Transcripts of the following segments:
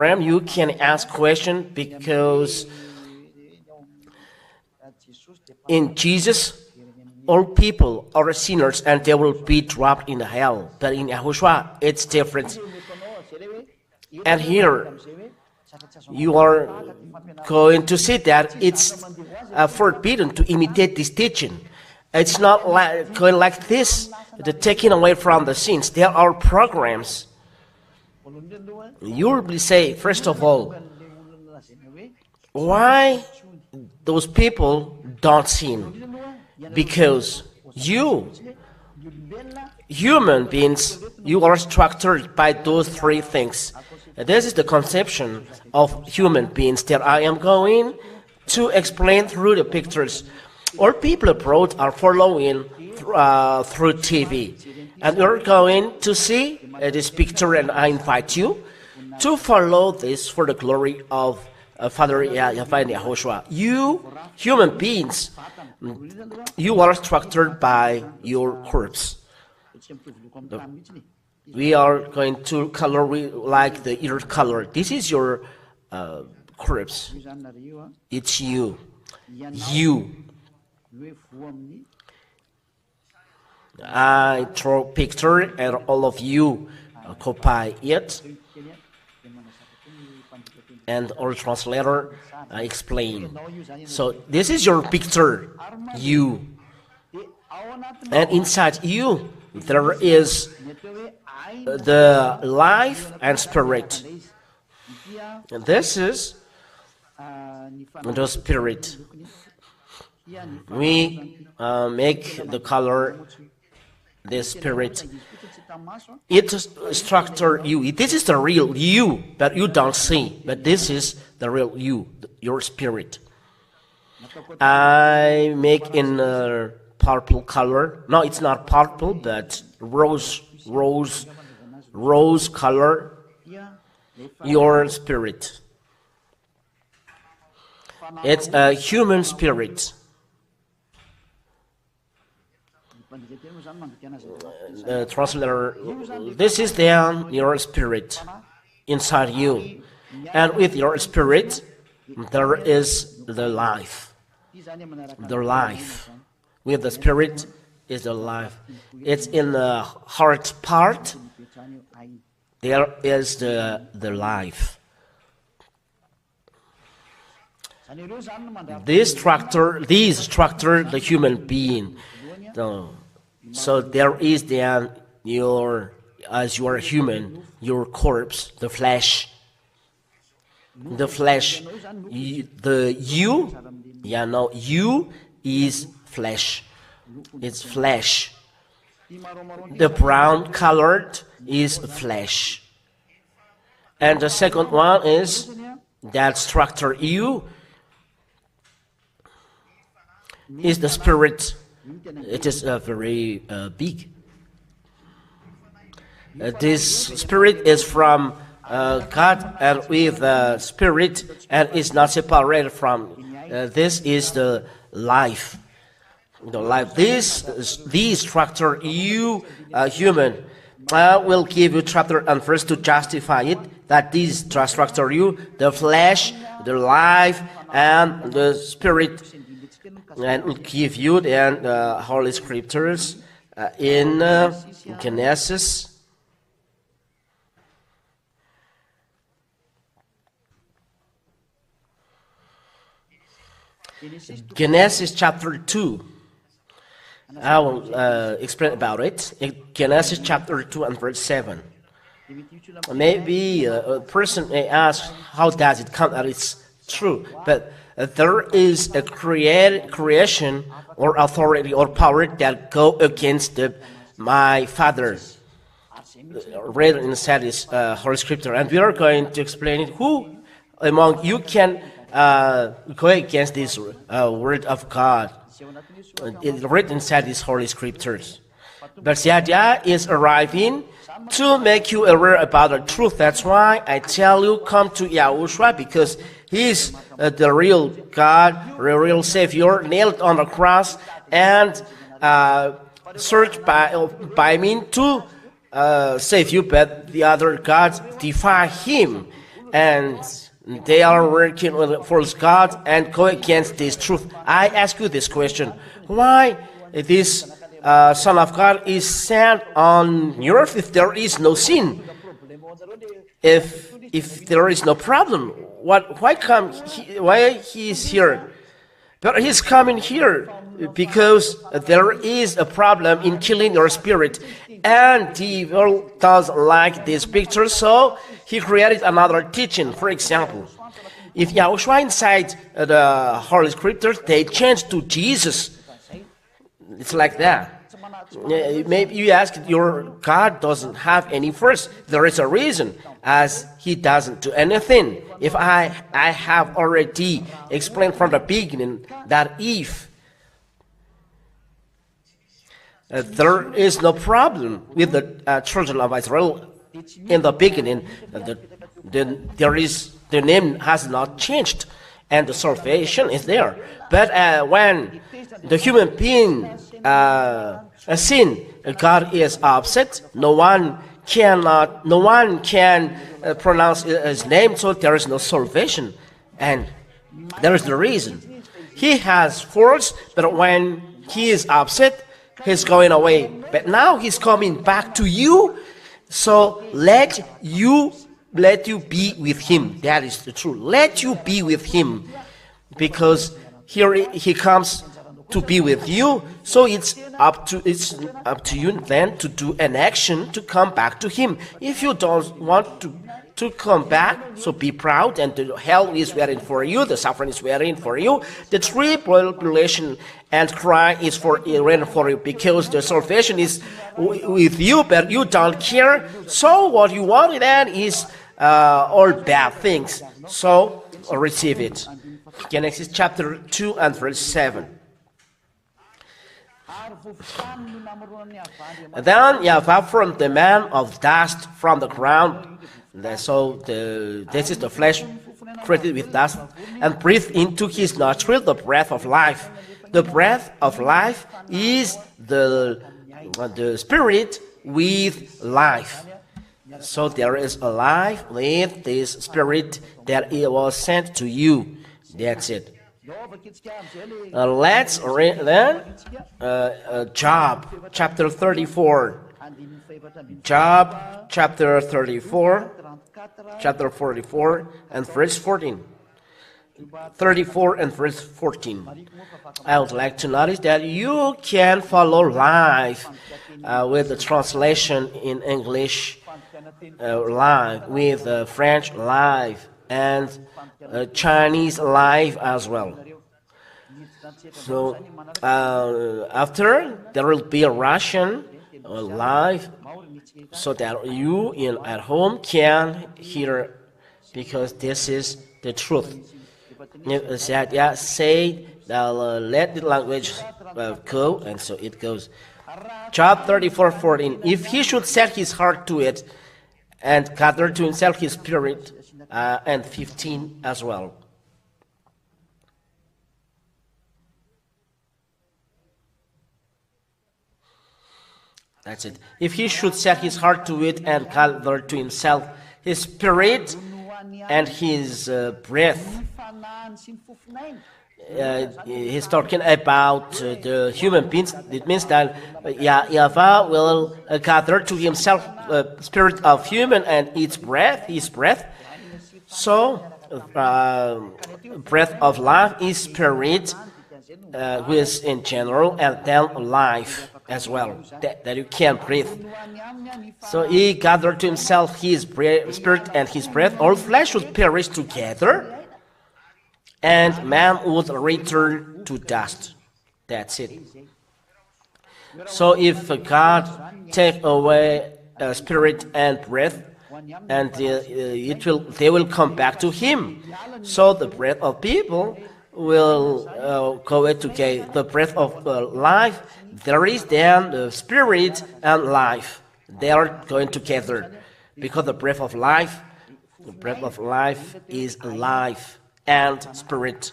You can ask questions because in Jesus, all people are sinners and they will be dropped in hell. But in YAHOSHUAH, it's different. And here, you are going to see that it's forbidden to imitate this teaching. It's not going like this, the taking away from the sins. There are programs. You will say, first of all, why those people don't sin? Because you, human beings, you are structured by those three things. This is the conception of human beings that I am going to explain through the pictures. All people abroad are following through TV. And you're going to see this picture, and I invite you to follow this for the glory of Father YAHOSHUAH. You, human beings, you are structured by your corpse. We are going to color like the earth color. This is your corpse. It's you. You. I draw picture and all of you copy it. And our translator explain. So this is your picture, you. And inside you, there is the life and spirit. And this is the spirit. We make the color the spirit. It structure you. This is the real you, but you don't see. But this is the real you, your spirit. I make in purple color. No, it's not purple, but rose color. Your spirit. It's a human spirit. Translator, this is then your spirit inside you, and with your spirit there is the life. The life with the spirit is the life. It's in the heart part. There is the life. This structure the human being. So there is then as you are human, your corpse, the flesh. The flesh, you is flesh. It's flesh. The brown colored is flesh. And the second one is that structure you is the spirit. It is very big. This spirit is from God, and with the spirit, and is not separated from. This is the life. The life. This structure, you human. I will give you chapter and verse to justify it. That this structure, you, the flesh, the life, and the spirit. And will give you then the Holy Scriptures in Genesis. Genesis chapter 2. I will explain about it. In Genesis chapter 2 and verse 7. Maybe a person may ask, how does it come that it's true? But there is a creation or authority or power that go against my Father. Read inside this Holy Scripture, and we are going to explain it. Who among you can go against this word of God? It's written inside these Holy Scriptures. But the idea is arriving to make you aware about the truth. That's why I tell you, come to YAHOSHUAH, because He is the real God, the real Savior, nailed on the cross, and searched by me to save you. But the other gods defy Him. and they are working with false gods and go against this truth. I ask you this question: why this Son of God is sent on earth if there is no sin? If there is no problem, why he is here? But he's coming here because there is a problem in killing your spirit, and the world doesn't like this picture, so he created another teaching. For example, if YAHOSHUAH inside the Holy Scriptures, they change to Jesus. It's like that. Maybe you ask, your God doesn't have any verse. There is a reason, as he doesn't do anything. If I have already explained from the beginning that if there is no problem with the children of Israel in the beginning, the name has not changed and the salvation is there. But when the human being sin, God is upset. No one can pronounce his name, so there is no salvation. And there is the reason. He has force, but when he is upset, he's going away. But now he's coming back to you, so let you be with him. That is the truth. Let you be with him, because here he comes to be with you. So it's up to you then to do an action to come back to him. If you don't want to come back, so be proud, and the hell is waiting for you, the suffering is waiting for you, the tribulation and cry is waiting for you, because the salvation is with you, but you don't care. So what you want then is all bad things. So receive it. Genesis chapter 2 and verse 7. Then Yahweh formed the man of dust from the ground. So this is the flesh created with dust, and breathed into his nostril the breath of life. The breath of life is the spirit with life. So there is a life with this spirit that it was sent to you. That's it. Let's read then Job chapter 34. Job chapter 34, chapter 44 and verse 14. 34 and verse 14. I would like to notice that you can follow live with the translation in English live, with French live, and Chinese live as well. So after there will be a Russian live, so that you at home can hear, because this is the truth. It said, yeah, say, let the language go, and so it goes. Job 34:14. If he should set his heart to it, and gather to himself his spirit, and 15 as well. That's it. If he should set his heart to it and gather to himself his spirit and his breath. He's talking about the human beings. It means that Yahweh will gather to himself the spirit of human and its breath, his breath. So, breath of life is spirit, with in general, and then life as well, that you can breathe. So he gathered to himself his spirit and his breath. All flesh would perish together, and man would return to dust. That's it. So if God take away spirit and breath, and they will come back to him. So the breath of people will go together. The breath of life, there is then the spirit and life. They are going together, because the breath of life is life and spirit.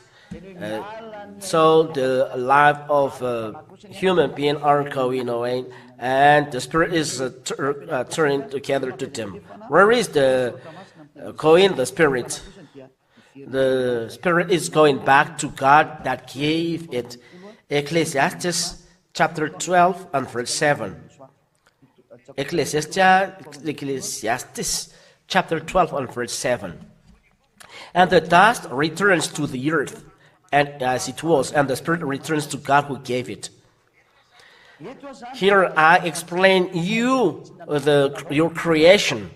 So the life of human being are going away, and the spirit is turning together to them. Where is the going the Spirit. The Spirit is going back to God that gave it. Ecclesiastes chapter 12 and verse 7. Ecclesiastes chapter 12 and verse 7. And the dust returns to the earth, and as it was, and the Spirit returns to God who gave it. Here I explain your creation.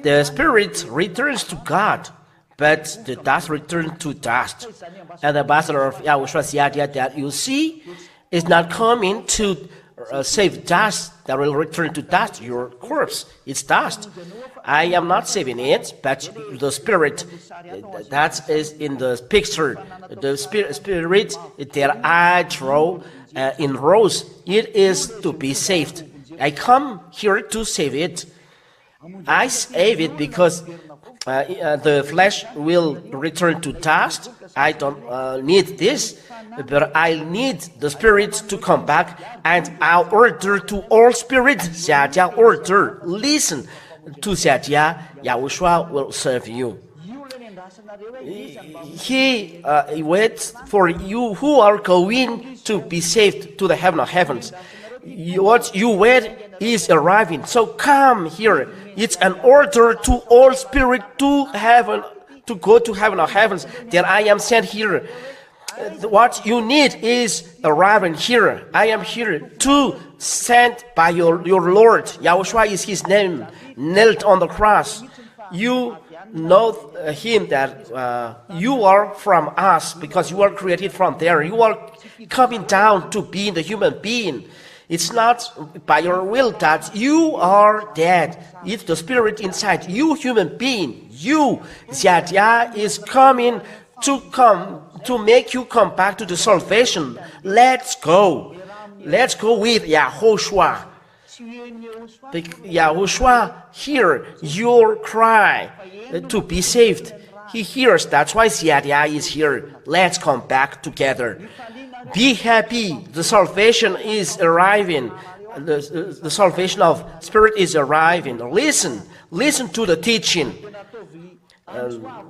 The Spirit returns to God, but the dust returns to dust. And the ambassador of YAHOSHUAH, the idea that you see is not coming to save dust that will return to dust, your corpse. It's dust. I am not saving it, but the Spirit, that is in the picture. The Spirit that I draw in rows, it is to be saved. I come here to save it. I save it because the flesh will return to dust. I don't need this, but I need the Spirit to come back, and I'll order to all spirits, 下家 order, listen to 下家, YAHOSHUAH will serve you. He waits for you who are going to be saved to the heaven of heavens. What you wait is arriving. So come here. It's an order to all spirit to heaven, to go to heaven of heavens, that I am sent here. What you need is arriving here. I am here to sent by your Lord. YAHOSHUAH is his name, knelt on the cross. You know him that you are from us because you are created from there. You are coming down to be the human being. It's not by your will that you are dead. It's the Spirit inside you, human being. You, Ziadia, is coming to make you come back to the salvation. Let's go. Let's go with YAHOSHUAH. YAHOSHUAH hear your cry to be saved. He hears. That's why Ziadia is here. Let's come back together. Be happy. The salvation is arriving. The salvation of Spirit is arriving. Listen to the teaching.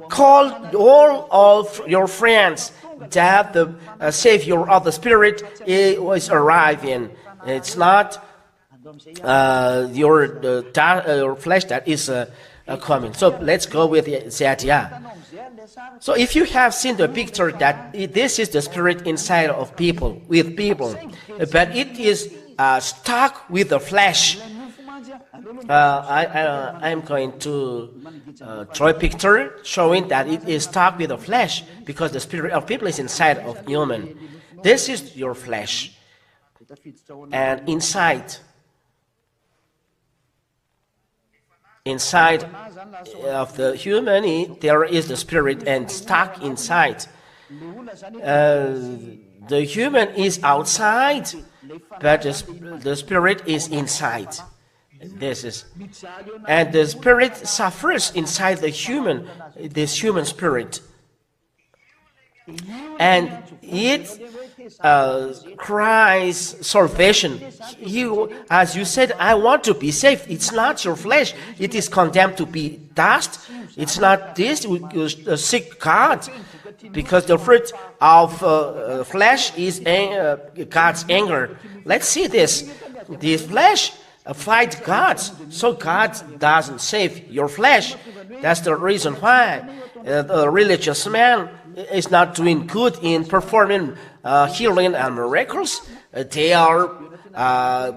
Call all of your friends that the Savior of the Spirit is arriving. It's not your flesh that is coming. So let's go with Ziadia. So if you have seen the picture that this is the Spirit inside of people, with people, but it is stuck with the flesh. I'm going to draw a picture showing that it is stuck with the flesh because the Spirit of people is inside of human. This is your flesh. And inside of the human, there is the Spirit, and stuck inside. The human is outside, but the Spirit is inside. And the Spirit suffers inside the human, this human spirit. And it cries salvation. As you said, I want to be saved. It's not your flesh. It is condemned to be dust. It's not this. You seek God. Because the fruit of flesh is God's anger. Let's see this. The flesh fight God. So God doesn't save your flesh. That's the reason why the religious man is not doing good in performing healing and miracles. They are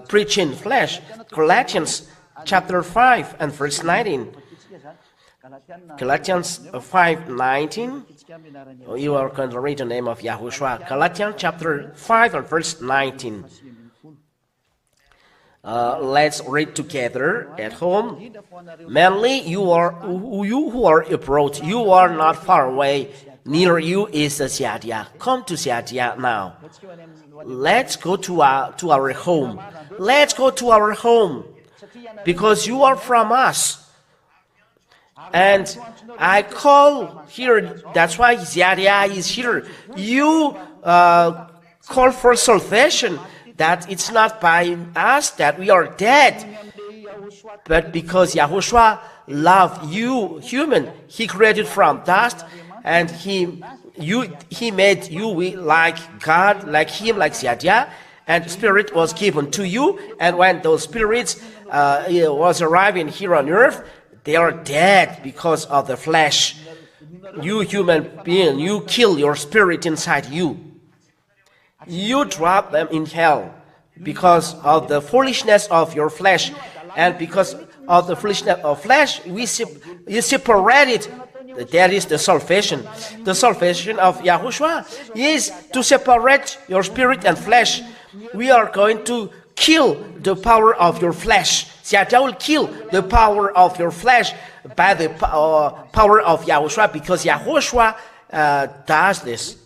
preaching flesh. Galatians chapter 5 and verse 19. Galatians 5:19. You are going to read the name of YAHOSHUAH. Galatians chapter 5 and verse 19. Let's read together at home. Mainly, you who are abroad, you are not far away. Near you is the Ziadia. Come to Ziadia now. Let's go to our home. Let's go to our home. Because you are from us. And I call here, that's why Ziadia is here. You call for salvation, that it's not by us that we are dead, but because YAHOSHUAH loved you, human. He created from dust, and He made you like God, like Him, like Xiajia, and Spirit was given to you. And when those spirits was arriving here on earth, they are dead because of the flesh. You human being, you kill your spirit inside you. You drop them in hell because of the foolishness of your flesh, and because of the foolishness of flesh, you separate it. That is the salvation. The salvation of Yahushua is to separate your spirit and flesh. We are going to kill the power of your flesh. Xiajia will kill the power of your flesh by the power of Yahushua, because Yahushua does this.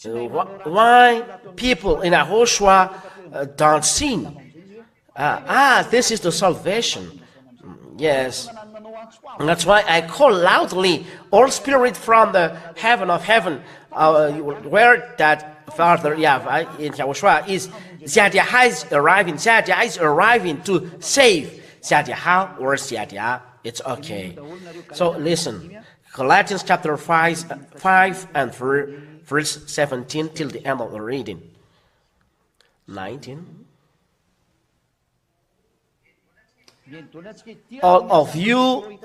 Why people in Yahushua don't sin? This is the salvation. Yes. That's why I call loudly, all spirit from the heaven of heaven, where that Father Yahweh in Yahushua is. Xiajia is arriving. Xiajia is arriving to save. Xiajia or Xiajia, it's okay. So listen, Galatians chapter 5 and verse 17 till the end of the reading. 19. All of you,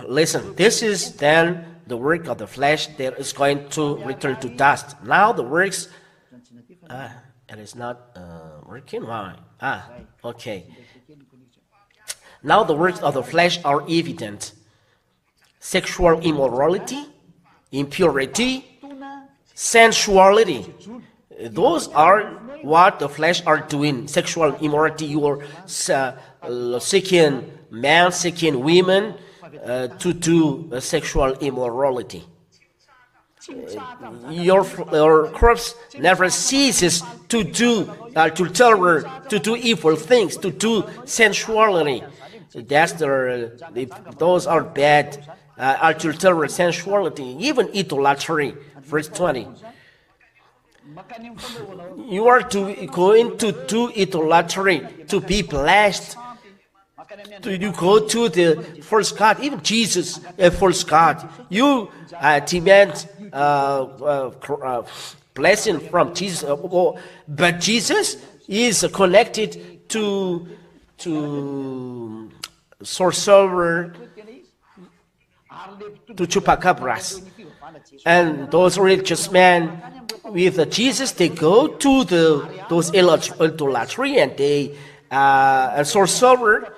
listen, this is then the work of the flesh that is going to return to dust. Now the works, it is not working. Why? Okay. Now the works of the flesh are evident: sexual immorality, impurity, sensuality. Those are what the flesh are doing. Sexual immorality, you are seeking men, seeking women to do sexual immorality. Your corpse never ceases to do, to terror, to do evil things, to do sensuality. That's those are bad. Adultery, sensuality, even idolatry. Verse 20. You are going to do idolatry to be blessed. You go to the false God, even Jesus, a false God. You demand blessing from Jesus, but Jesus is connected to sorcerer, to chupacabras, and those religious men with Jesus, they go to those idolatry, and they sorcerer,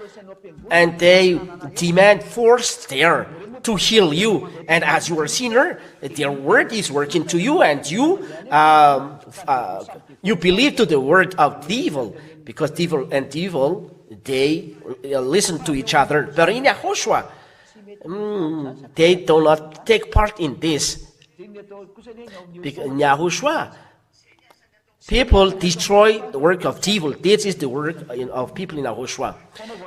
and they demand force there to heal you. And as you are a sinner, their word is working to you, and you believe to the word of devil, because devil and devil, they listen to each other. But in Yahushua, they do not take part in this. Because in Yahushua, people destroy the work of devil. This is the work of people in Yahushua.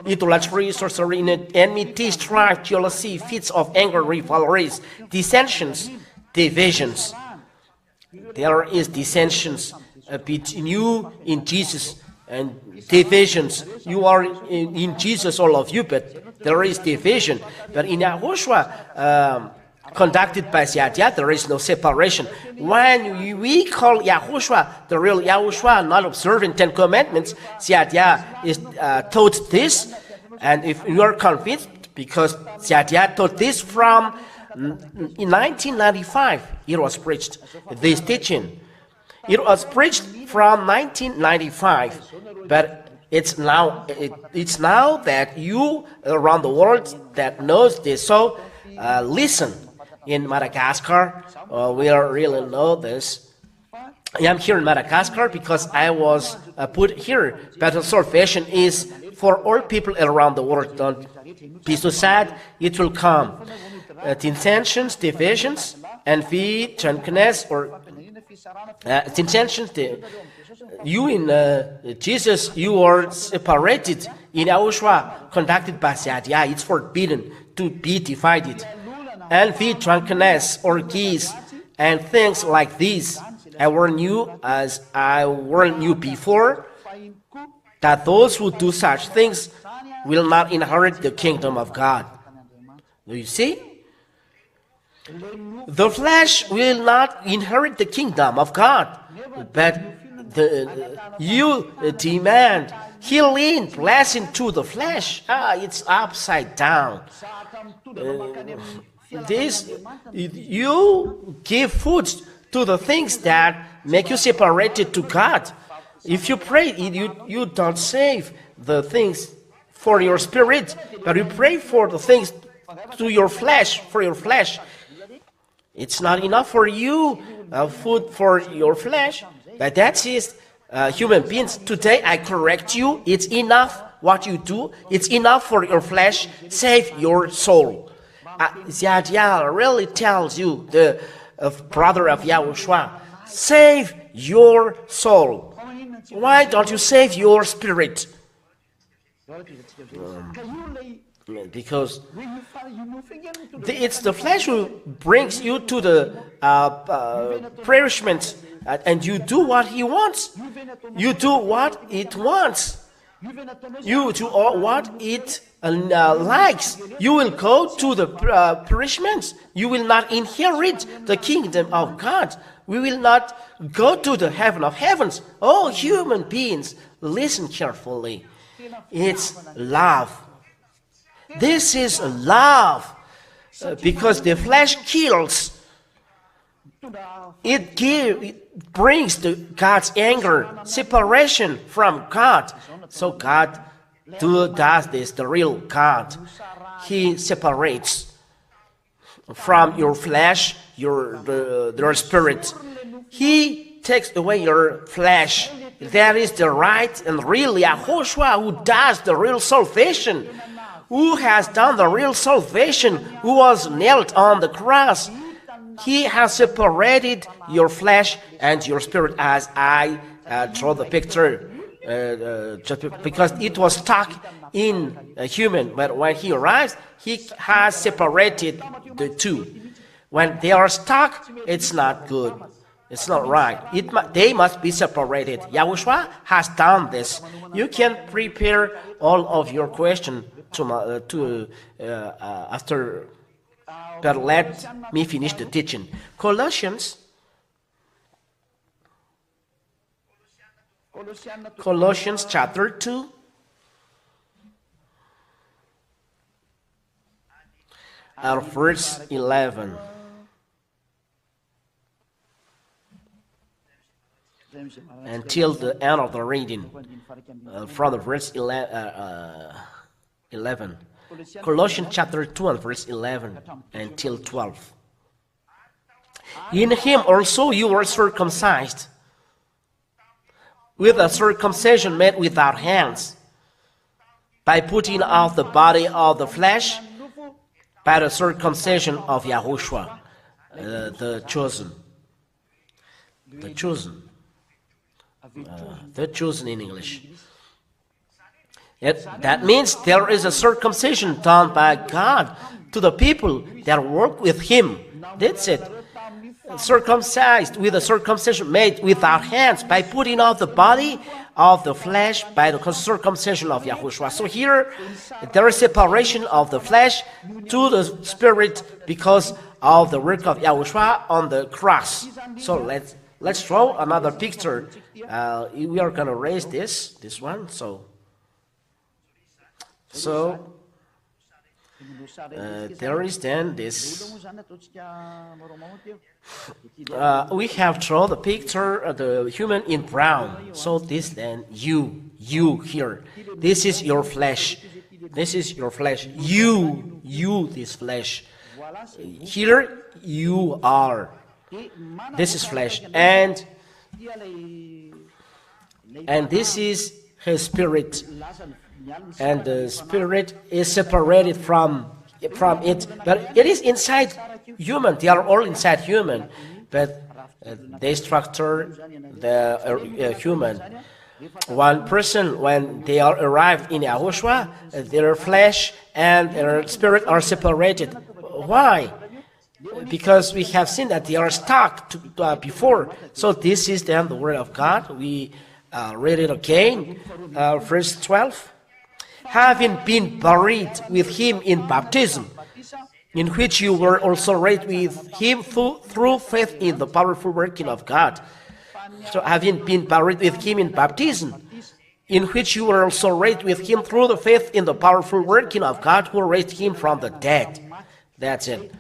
Idolatry, sorcery, enmity, strife, jealousy, fits of anger, rivalries, dissensions, divisions. There is dissensions between you in Jesus, and divisions. You are in Jesus, all of you, but there is division. But in Yahushua, conducted by Xiajia, there is no separation. When we call Yahushua the real Yahushua, not observing 10 Commandments, Xiajia is taught this. And if you are convinced, because Xiajia taught this from in 1995, it was preached, this teaching. It was preached from 1995, but it's now that you around the world that knows this. So listen. In Madagascar, we really know this. I am here in Madagascar because I was put here. But the salvation is for all people around the world. Don't be so sad. It will come. Dissensions, divisions, envy, drunkenness, or dissensions. You in Jesus, you are separated. In Yahushua, conducted by Xiajia, it's forbidden to be divided. Envy, drunkenness, orgies, and things like these. I warn you, as I warned you before, that those who do such things will not inherit the kingdom of God. Do you see? The flesh will not inherit the kingdom of God, but you demand healing, blessing to the flesh. It's upside down. You give food to the things that make you separated to God. If you pray, you don't save the things for your spirit, but you pray for the things to your flesh, for your flesh. It's not enough for you, food for your flesh, but that is human beings. Today I correct you. It's enough what you do. It's enough for your flesh. Save your soul. Yahya really tells you, the brother of Yahushua, save your soul. Why don't you save your spirit? Because it's the flesh who brings you to the perishment, and you do what he wants. You do what it wants. You do what it likes. You will go to the perishment. You will not inherit the kingdom of God. We will not go to the heaven of heavens. Oh, human beings, listen carefully. It's love. This is love, because the flesh kills. It brings God's anger, separation from God. So God does this, the real God. He separates from your flesh, your spirit. He takes away your flesh. That is the right and real YAHOSHUAH, who does the real salvation, who has done the real salvation, who was nailed on the cross. He has separated your flesh and your spirit, as I draw the picture, just because it was stuck in a human. But when he arrives, he has separated the two. When they are stuck, it's not good. It's not right. They must be separated. YAHOSHUAH has done this. You can prepare all of your questions after, but let me finish the teaching. Colossians chapter 2. Verse 11. Until the end of the reading, from the verse 11. Colossians chapter 2 and verse 11 until 12. In him also you were circumcised, with a circumcision made without hands, by putting off the body of the flesh, by the circumcision of YAHOSHUAH, the chosen. The chosen. The chosen in English. That means there is a circumcision done by God to the people that work with him. That's it. Circumcised with a circumcision made without hands, by putting off the body of the flesh by the circumcision of YAHOSHUAH. So here there is separation of the flesh to the spirit because of the work of YAHOSHUAH on the cross. So let's draw another picture. We are going to raise this one. So there is then this. We have drawn the picture of the human in brown. So this then you here. This is your flesh. This is your flesh. You this flesh. Here you are. This is flesh, and this is his spirit. And the spirit is separated from it, but it is inside human. They are all inside human, but they structure the human. One person, when they are arrived in YAHOSHUAH, their flesh and their spirit are separated. Why? Because we have seen that they are stuck before. So this is then the word of God. We read it again, verse 12. having been buried with him in baptism, in which you were also raised with him through faith in the powerful working of God. So having been buried with him in baptism, in which you were also raised with him through the faith in the powerful working of God who raised him from the dead. That's it.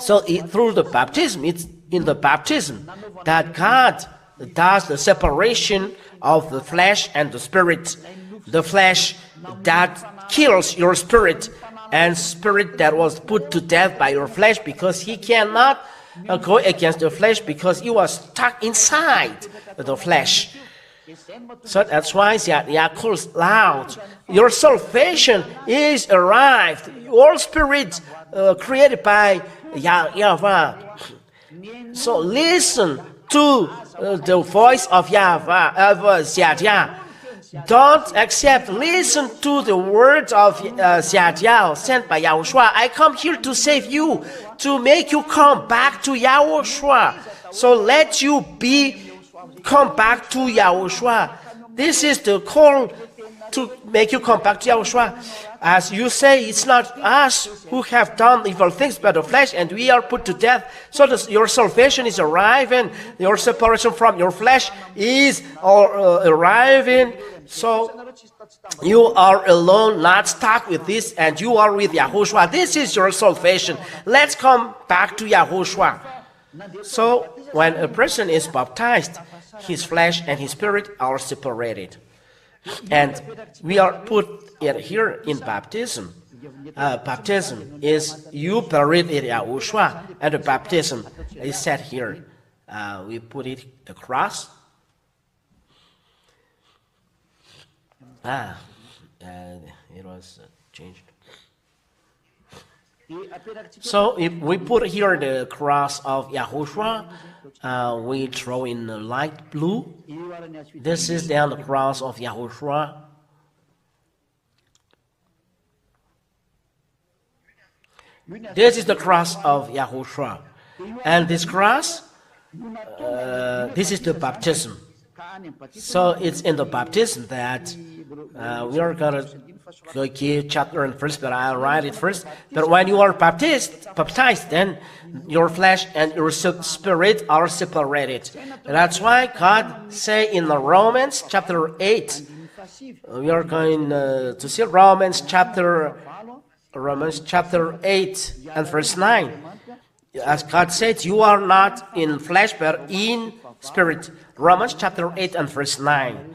So through the baptism, it's in the baptism that God does the separation of the flesh and the spirit. The flesh that kills your spirit, and spirit that was put to death by your flesh, because he cannot go against the flesh because he was stuck inside the flesh. So that's why Yah calls loud, your salvation is arrived. Your spirit created by Yahweh. So listen to the voice of Yahweh. Don't accept, listen to the words of Yahweh sent by YAHOSHUAH. I come here to save you, to make you come back to YAHOSHUAH. So let you come back to YAHOSHUAH. This is the call to make you come back to YAHOSHUAH. As you say, it's not us who have done evil things but the flesh, and we are put to death. So your salvation is arriving, your separation from your flesh is arriving. So you are alone, not stuck with this, and you are with YAHOSHUAH. This is your salvation. Let's come back to YAHOSHUAH. So when a person is baptized, his flesh and his spirit are separated. And we are put here in baptism. Baptism is you buried in YAHOSHUAH, and the baptism is set here. We put it across. It was changed. So if we put here the cross of YAHOSHUAH, we throw in the light blue. This is then the cross of YAHOSHUAH. This is the cross of YAHOSHUAH. And this cross, this is the baptism. So it's in the baptism that we are going to give chapter and verse, but I'll write it first. But when you are baptized, then your flesh and your spirit are separated. That's why God say in the Romans chapter 8, we are going to see Romans chapter 8 and verse 9. As God said, you are not in flesh but in spirit. Romans chapter 8 and verse 9.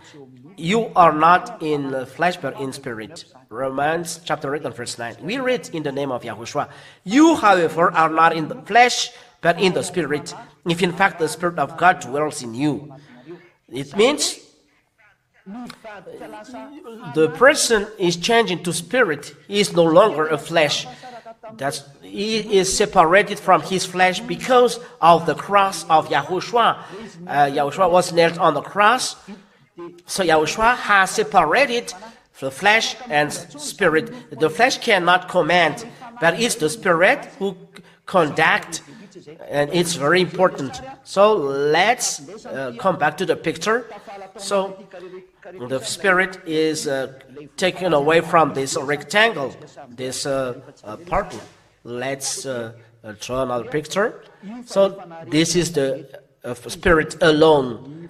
You are not in flesh but in spirit. Romans chapter 8 and verse 9. We read in the name of YAHOSHUAH. You, however, are not in the flesh but in the spirit, if in fact the Spirit of God dwells in you. It means the person is changing to spirit. He is no longer a flesh. He is separated from his flesh because of the cross of YAHOSHUAH. YAHOSHUAH was nailed on the cross. So YAHOSHUAH has separated the flesh and spirit. The flesh cannot command, but it's the spirit who conduct, and it's very important. So let's come back to the picture. So the spirit is taken away from this rectangle, this part. Let's draw another picture. So this is the spirit alone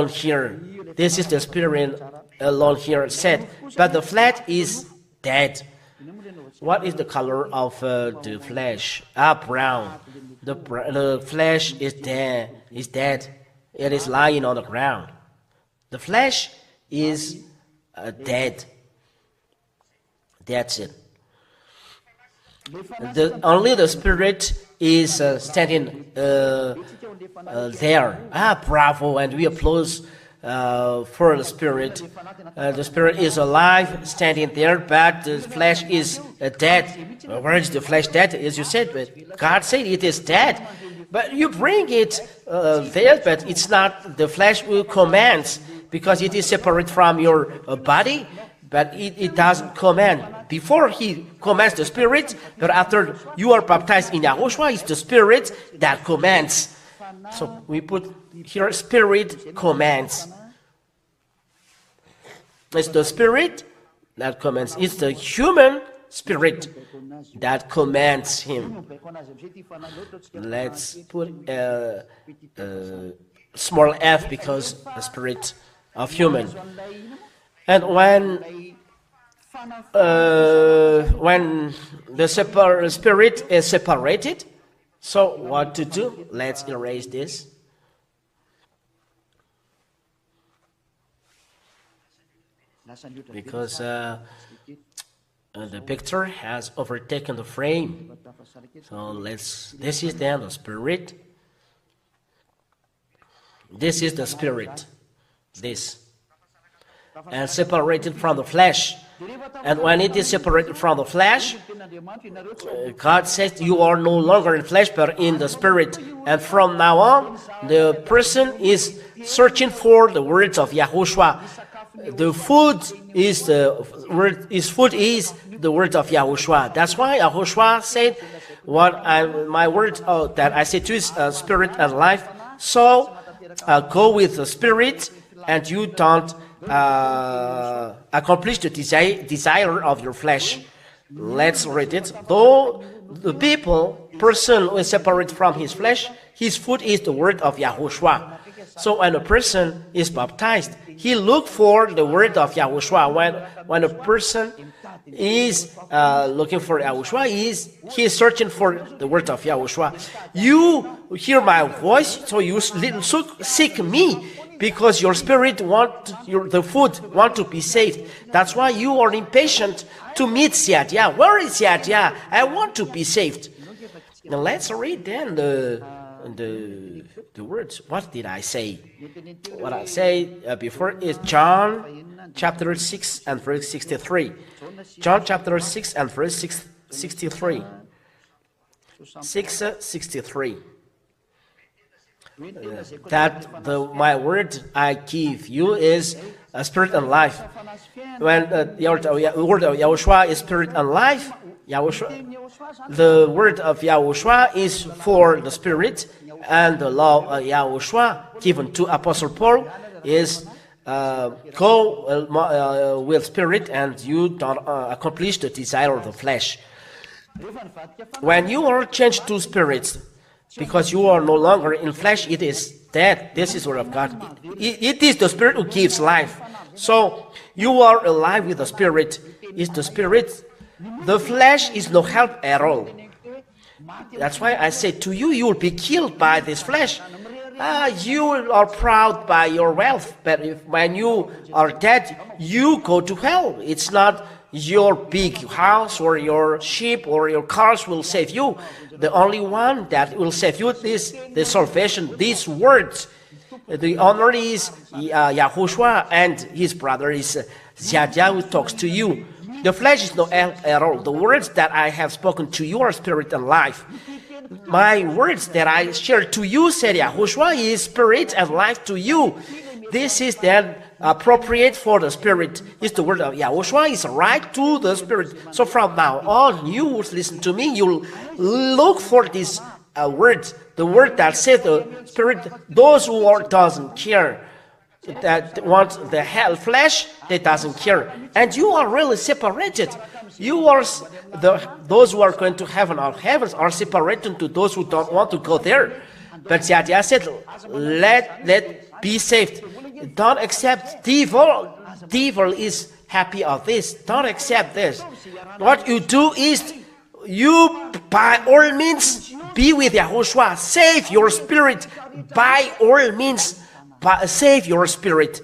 here. This is the spirit alone here said. But the flesh is dead. What is the color of the flesh? Brown. The flesh is dead. It is lying on the ground. The flesh is dead. That's it. Only the spirit is standing there. Bravo! And we applaud for the spirit. The spirit is alive, standing there, but the flesh is dead. Where is the flesh dead? As you said, but God said it is dead. But you bring it there, but it's not the flesh who commands, because it is separate from your body. But it doesn't command. Before he commands the spirit, but after you are baptized in YAHOSHUAH, it's the spirit that commands. So we put here spirit commands. It's the spirit that commands. It's the human spirit that commands him. Let's put a small f because the spirit of human. And when the spirit is separated, so what to do? Let's erase this. Because the picture has overtaken the frame. So this is then the spirit. This is the spirit. This. And separated from the flesh. And when it is separated from the flesh, God says you are no longer in flesh but in the spirit. And from now on, the person is searching for the words of Yahushua. The food is the word. His food is the word of Yahushua. That's why Yahushua said, my word that I say to you is spirit and life. So go with the spirit, and you don't accomplish the desire of your flesh. Let's read it. Though the person who is separate from his flesh, his food is the word of Yahushua. So when a person is baptized, he looks for the word of Yahushua. When a person is looking for Yahushua, he is searching for the word of Yahushua. You hear my voice, so you seek me, because your spirit the food want to be saved. That's why you are impatient to meet Siadia. Where is Siadia? I want to be saved. Now let's read then the words. What did I say? What I say before is John chapter 6 and verse 63. John chapter 6 and verse 63. 6:63. That my word I give you is a spirit and life. When the word of Yahushua is spirit and life, the word of Yahushua is for the spirit, and the law of Yahushua given to Apostle Paul is go with spirit, and you don't accomplish the desire of the flesh. When you are changed to spirits, because you are no longer in flesh, it is dead. This is the word of God. It is the spirit who gives life. So you are alive with the spirit. It's the spirit. The flesh is no help at all. That's why I say to you, you will be killed by this flesh. You are proud by your wealth, but when you are dead, you go to hell. It's not your big house or your sheep or your cars will save you. The only one that will save you is the salvation, these words. The honor is Yahushua, and his brother is Ziadia, who talks to you. The flesh is no help at all. The words that I have spoken to you are spirit and life. My words that I share to you, said Yahushua, is spirit and life to you. This is then appropriate for the spirit. It's the word of Yahushua is right to the spirit. So from now on, you will listen to me. You'll look for this word, the word that says the spirit. Those who doesn't care, that want the hell flesh, they doesn't care, and you are really separated. You are those who are going to heaven or heavens are separated to those who don't want to go there. But Ziadia said, let be saved. Don't accept devil. Devil is happy of this. Don't accept this. What you do is you by all means be with Yahushua. Save your spirit by all means. Save your spirit.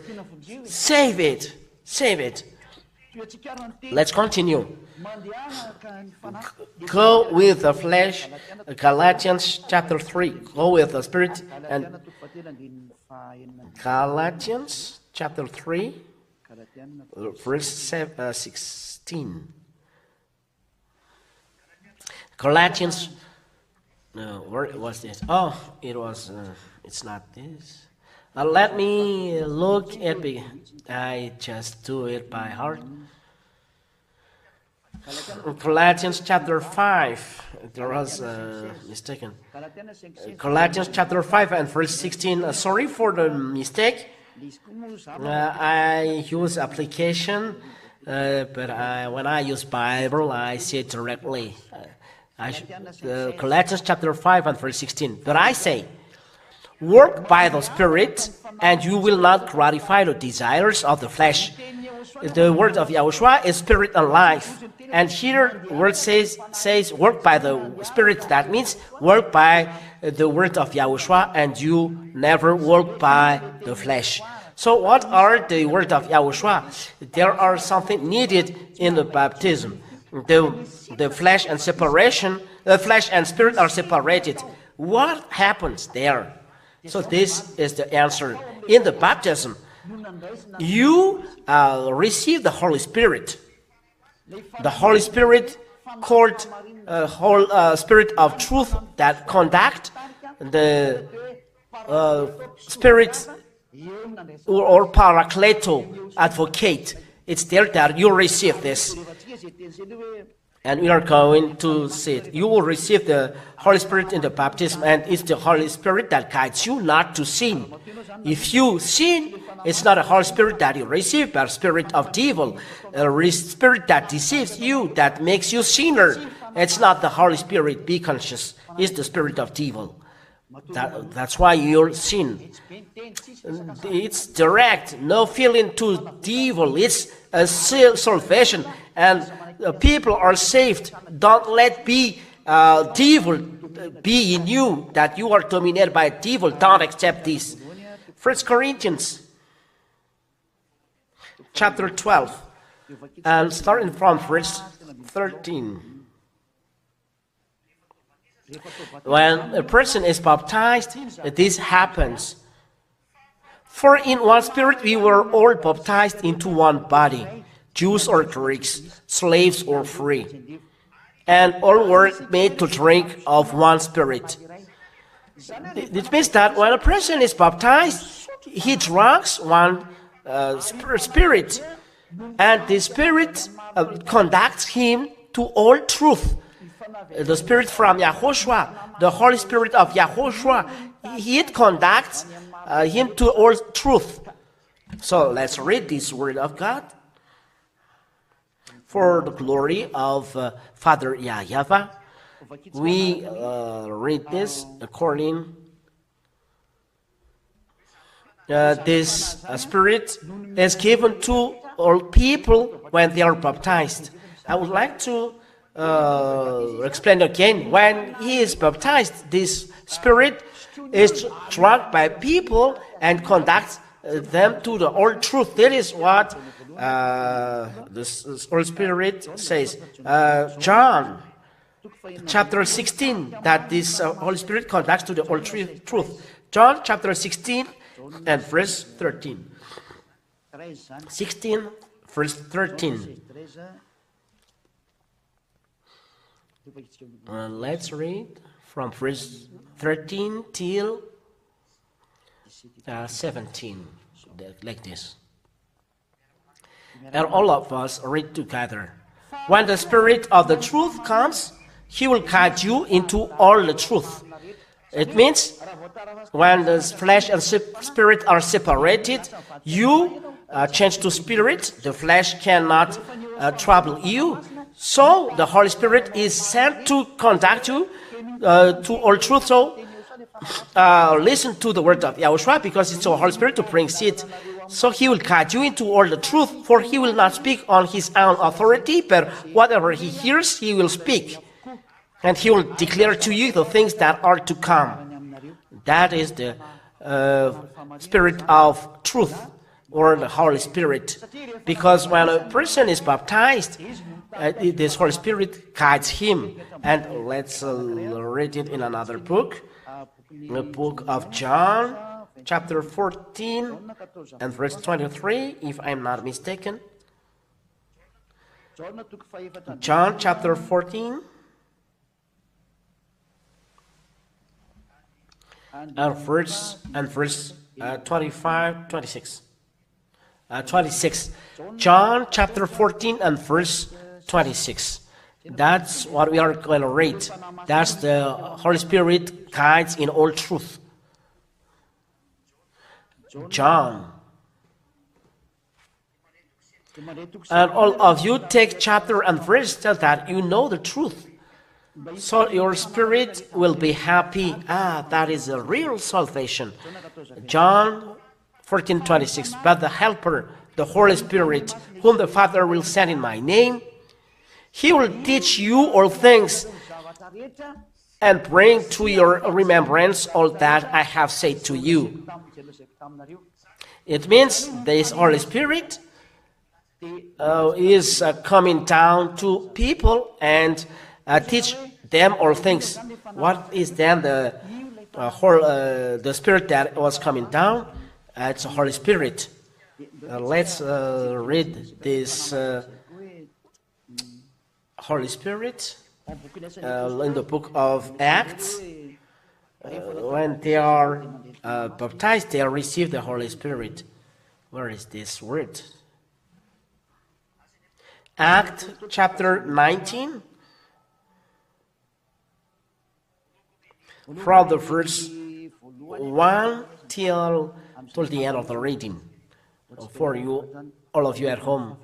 Save it. Save it. Let's continue. Go with the flesh. Galatians chapter 3. Go with the spirit. And Galatians chapter 3, verse 16. Galatians. No, where was this? Oh, it was. It's not this. Let me look at it. I just do it by heart. Galatians chapter 5. There was mistaken. Galatians chapter 5 and verse 16. Sorry for the mistake. I use application, but when I use Bible, I say it directly. Galatians chapter 5 and verse 16. But I say, work by the Spirit, and you will not gratify the desires of the flesh. The word of YAHOSHUAH is spirit and life. And here the word says work by the Spirit. That means work by the word of YAHOSHUAH, and you never work by the flesh. So what are the word of YAHOSHUAH? There are something needed in the baptism. The flesh and separation, the flesh and spirit are separated. What happens there? So this is the answer. In the baptism, you receive the Holy Spirit. The Holy Spirit called Spirit of truth that conduct the Spirit or Paracleto, advocate. It's there that you receive this. And we are going to see it. You will receive the Holy Spirit in the baptism, and it's the Holy Spirit that guides you not to sin. If you sin, it's not a Holy Spirit that you receive, but a spirit of devil, a spirit that deceives you, that makes you sinner. It's not the Holy Spirit. Be conscious. It's the spirit of devil. That's why you sin. It's direct, no feeling to devil. It's a salvation, and people are saved. Don't let devil be in you, that you are dominated by devil. Don't accept this. 1 Corinthians chapter 12, and starting from verse 13. When a person is baptized, this happens. For in one Spirit we were all baptized into one body, Jews or Greeks, slaves or free, and all were made to drink of one Spirit. It means that when a person is baptized, he drinks one Spirit, and the Spirit conducts him to all truth. The Spirit from YAHOSHUAH, the Holy Spirit of YAHOSHUAH, it conducts him to all truth. So let's read this word of God. For the glory of Father Yahweh, we read this according. This Spirit is given to all people when they are baptized. I would like to explain again. When he is baptized, this Spirit is drunk by people and conducts them to the all truth. That is what the Holy Spirit says. John chapter 16, that this Holy Spirit conducts to the all truth. John chapter 16 and verse 13. 16 verse 13. Let's read from verse 13 till 17, like this. And all of us read together. When the Spirit of the truth comes, he will guide you into all the truth. It means when the flesh and spirit are separated, you change to spirit. The flesh cannot trouble you. So the Holy Spirit is sent to conduct you to all truth. So listen to the word of YAHOSHUAH, because it's the Holy Spirit who brings it. So he will guide you into all the truth, for he will not speak on his own authority, but whatever he hears, he will speak. And he will declare to you the things that are to come. That is the Spirit of truth, or the Holy Spirit. Because when a person is baptized, this Holy Spirit guides him. And let's read it in another book. The book of John, chapter 14 and verse 23, if I'm not mistaken. John chapter 14 and verse 25, 26. 26. John chapter 14 and verse 26. That's what we are going to read. That's the Holy Spirit guides in all truth. John And all of you take chapter and verse so that you know the truth. So your spirit will be happy. That is a real salvation. John 14:26. But the Helper, the Holy Spirit, whom the Father will send in my name, he will teach you all things and bring to your remembrance all that I have said to you. It means this Holy Spirit is coming down to people and teach them all things. What is then the Spirit that was coming down? It's the Holy Spirit. Let's read this Holy Spirit in the book of Acts. When they are baptized, they receive the Holy Spirit. Where is this word? Acts chapter 19, from the verse 1 till the end of the reading. For you, all of you at home,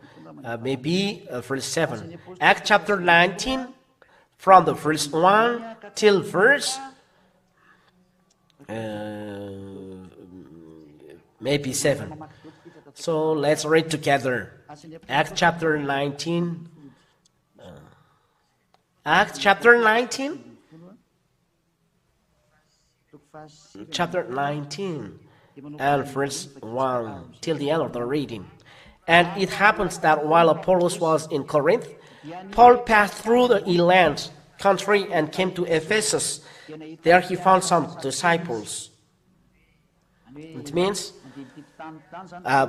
maybe verse 7. Acts chapter 19, from the verse 1 till verse maybe 7. So let's read together. Acts chapter 19. Acts chapter 19. Chapter 19 and verse 1 till the end of the reading. And it happens that while Apollos was in Corinth, Paul passed through the inland country and came to Ephesus. There he found some disciples. It means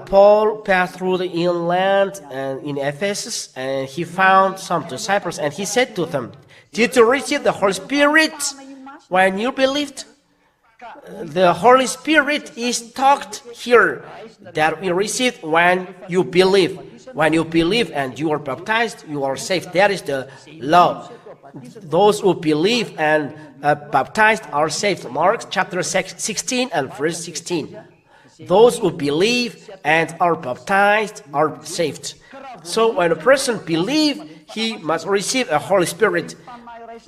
Paul passed through the inland and in Ephesus, and he found some disciples, and he said to them, "Did you receive the Holy Spirit when you believed?" The Holy Spirit is talked here that we received when you believe. When you believe and you are baptized, you are saved. That is the law. Those who believe and baptized are saved. Mark chapter 16 and verse 16. Those who believe and are baptized are saved. So when a person believes, he must receive a Holy Spirit.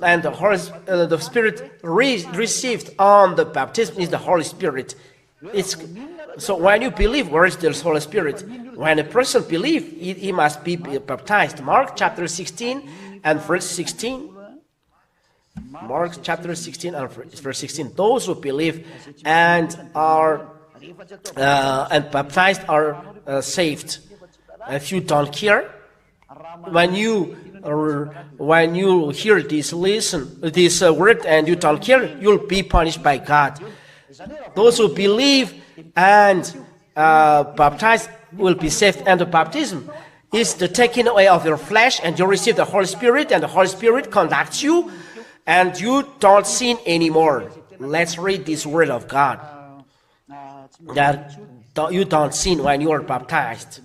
And the Spirit received on the baptism is the Holy Spirit. So when you believe, where is the Holy Spirit? When a person believes, he must be baptized. Mark chapter 16 and verse 16. Mark chapter 16 and verse 16. Those who believe and are and baptized are saved. If you don't care, when you hear this word and you don't care, you'll be punished by God. Those who believe and baptized will be saved, and the baptism is the taking away of your flesh, and you receive the Holy Spirit, and the Holy Spirit conducts you, and you don't sin anymore. Let's read this word of God, that you don't sin when you are baptized.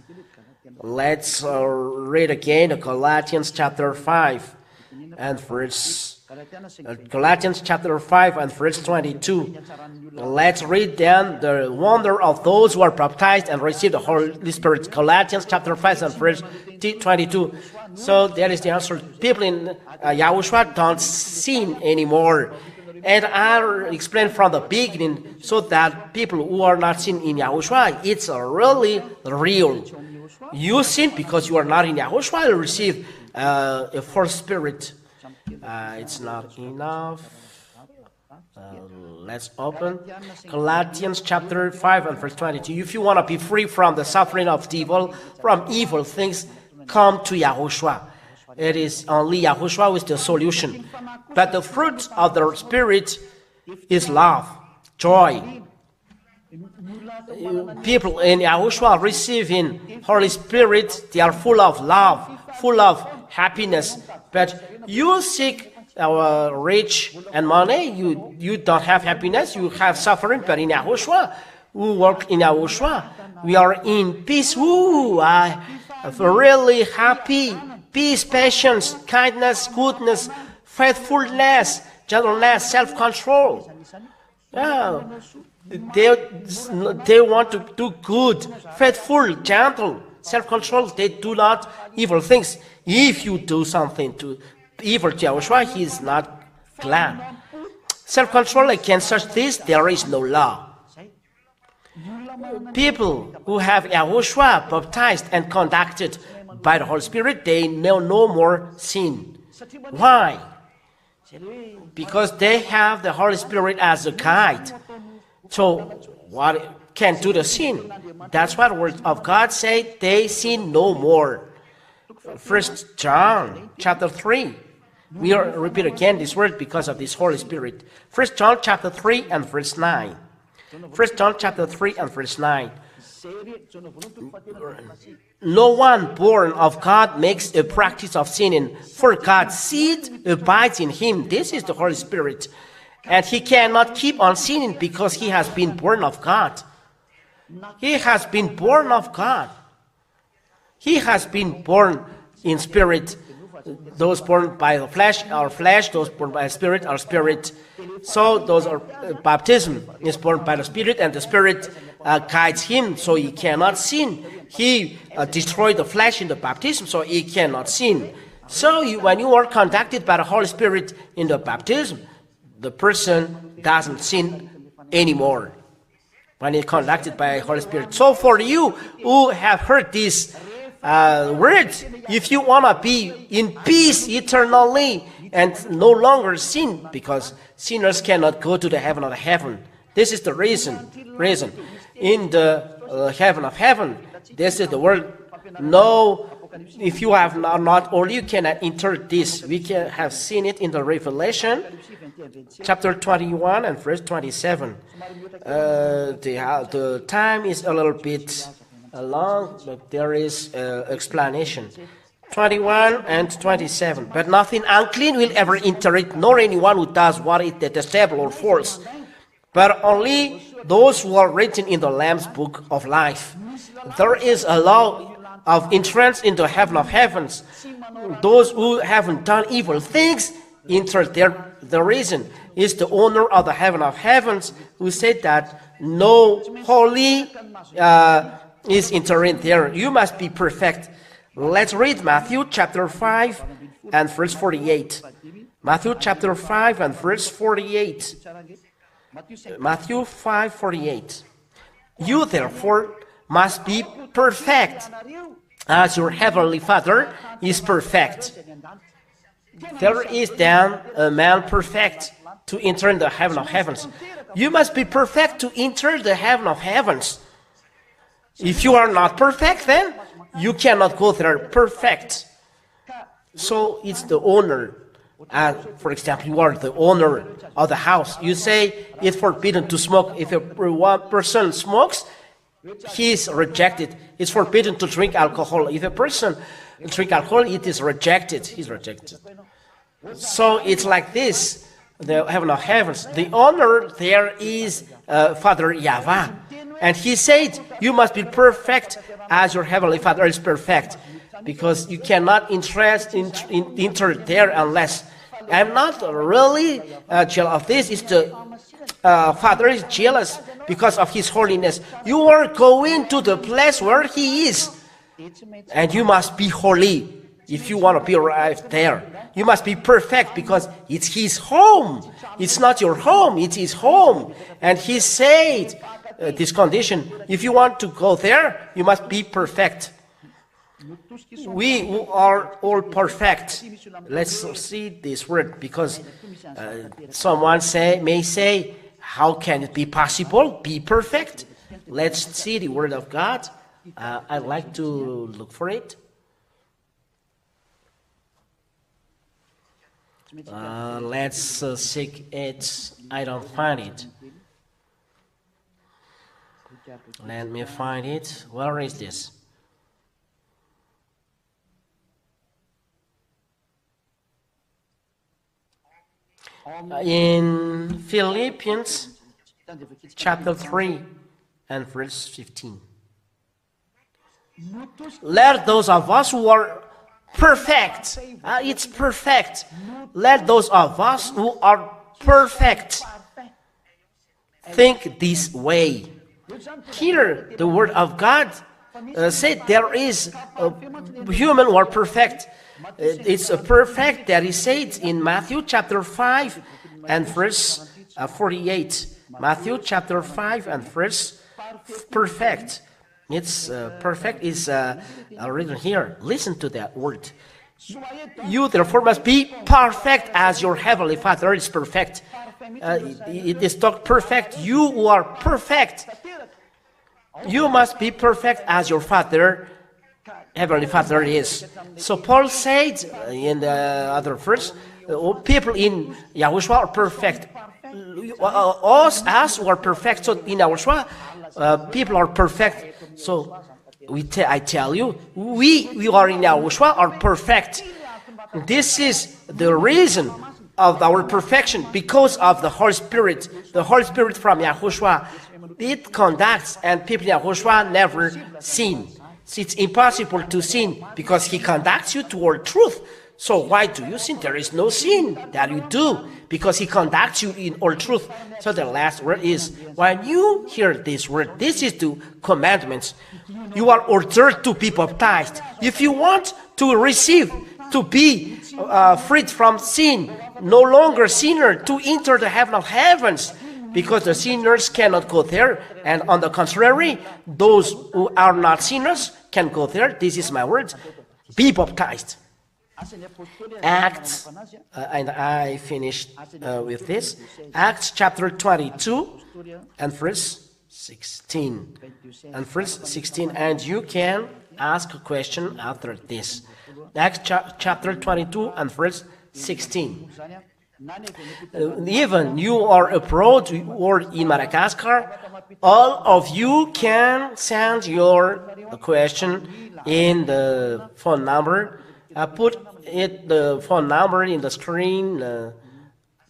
Let's read again Galatians chapter 5 and verse Galatians chapter 5 and verse 22. Let's read then the wonder of those who are baptized and receive the Holy Spirit. Galatians chapter 5 and verse 22. So that is the answer. People in YAHOSHUAH don't sin anymore. And I'll explain from the beginning so that people who are not sin in YAHOSHUAH, it's really real. You sin because you are not in YAHOSHUAH, you receive a false spirit. It's not enough. Let's open Galatians chapter 5 and verse 22. If you want to be free from the suffering of evil, from evil things, come to YAHOSHUAH. It is only YAHOSHUAH with the solution. But the fruit of the Spirit is love, joy. People in YAHOSHUAH receiving Holy Spirit, they are full of love, full of happiness. But you seek rich and money, you don't have happiness, you have suffering. But in YAHOSHUAH, we work in YAHOSHUAH, we are in peace. I'm really happy. Peace, patience, kindness, goodness, faithfulness, gentleness, self-control. They want to do good, faithful, gentle, self-control. They do not evil things. If you do something to evil to Yahushua, he is not glad. Self-control against such things, there is no law. People who have Yahushua baptized and conducted by the Holy Spirit, they know no more sin. Why? Because they have the Holy Spirit as a guide. So what can do the sin? That's what the word of God said, they sin no more. 1 John chapter 3. We repeat again this word because of this Holy Spirit. 1 John chapter 3 and verse 9. 1 John chapter 3 and verse 9. No one born of God makes a practice of sinning, for God's seed abides in him. This is the Holy Spirit. And he cannot keep on sinning because he has been born of God. He has been born of God. He has been born in spirit. Those born by the flesh are flesh, those born by the spirit are spirit. So those are baptism is born by the Spirit, and the Spirit guides him, so he cannot sin. He destroyed the flesh in the baptism, so he cannot sin. So when you are conducted by the Holy Spirit in the baptism, the person doesn't sin anymore when he's conducted by the Holy Spirit. So for you who have heard this word, if you want to be in peace eternally and no longer sin, because sinners cannot go to the heaven of heaven. This is the reason. In the heaven of heaven, this is the word. No, if you have not, or you cannot enter this. We can have seen it in the Revelation, chapter 21 and verse 27. The time is a little bit long, but there is explanation. 21 and 27. But nothing unclean will ever enter it, nor anyone who does what is detestable or false, but only those who are written in the Lamb's book of life. There is a law of entrance into heaven of heavens. Those who haven't done evil things enter there. The reason is the owner of the heaven of heavens, who said that no holy is entering there. You must be perfect. Let's read Matthew chapter 5 and verse 48. Matthew chapter 5 and verse 48. Matthew 5:48. You therefore must be perfect, as your heavenly Father is perfect. There is then a man perfect to enter in the heaven of heavens. You must be perfect to enter the heaven of heavens. If you are not perfect, then you cannot go there perfect. So it's the owner. For example, you are the owner of the house. You say it's forbidden to smoke. If one person smokes, he is rejected. It's forbidden to drink alcohol. If a person drinks alcohol, it is rejected. He's rejected. So it's like this. The heaven of heavens. The owner there is Father Yahweh. And he said, you must be perfect as your heavenly Father is perfect. Because you cannot enter there unless. I'm not really jealous of this. It's the Father is jealous because of his holiness. You are going to the place where he is. And you must be holy if you want to be arrived there. You must be perfect because it's his home. It's not your home, it's his home. And he said this condition, if you want to go there, you must be perfect. We who are all perfect. Let's see this word, because someone may say, how can it be possible? Be perfect? Let's see the word of God. I'd like to look for it. Let's seek it. I don't find it. Let me find it. Where is this? In Philippians chapter 3 and verse 15. Let those of us who are perfect, it's perfect. Let those of us who are perfect think this way. Here, the word of God say there is a human who are perfect. It's a perfect that is said in Matthew chapter 5 and verse 48. Matthew chapter 5 and verse perfect. It's perfect is written here. Listen to that word. You therefore must be perfect as your heavenly Father is perfect. It is talked perfect. You who are perfect. You must be perfect as your Father, Heavenly Father is. So Paul said in the other verse, people in YAHOSHUAH are perfect. Us who are perfect. So in YAHOSHUAH, people are perfect. So I tell you, we are in YAHOSHUAH are perfect. This is the reason of our perfection, because of the Holy Spirit. The Holy Spirit from YAHOSHUAH, it conducts, and people in YAHOSHUAH never sin. It's impossible to sin because he conducts you toward truth. So why do you sin? There is no sin that you do because he conducts you in all truth. So the last word is, when you hear this word, this is the commandments. You are ordered to be baptized. If you want to receive, to be freed from sin, no longer sinner, to enter the heaven of heavens, because the sinners cannot go there, and on the contrary, those who are not sinners can go there. This is my word. Be baptized. Acts, and I finished with this. Acts chapter 22 and verse 16. And verse 16, and you can ask a question after this. Acts chapter 22 and verse 16. Even you are abroad or in Madagascar, all of you can send your question in the phone number. Put the phone number in the screen,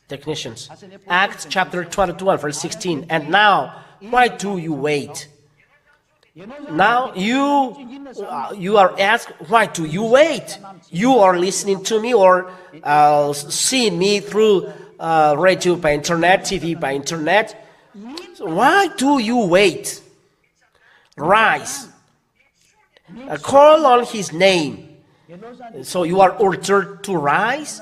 technicians. Acts chapter 22 and verse 16. And now, why do you wait? Now you are asked, why do you wait? You are listening to me or seeing me through radio, by internet, TV, by internet. So why do you wait? Rise. Call on his name. So you are ordered to rise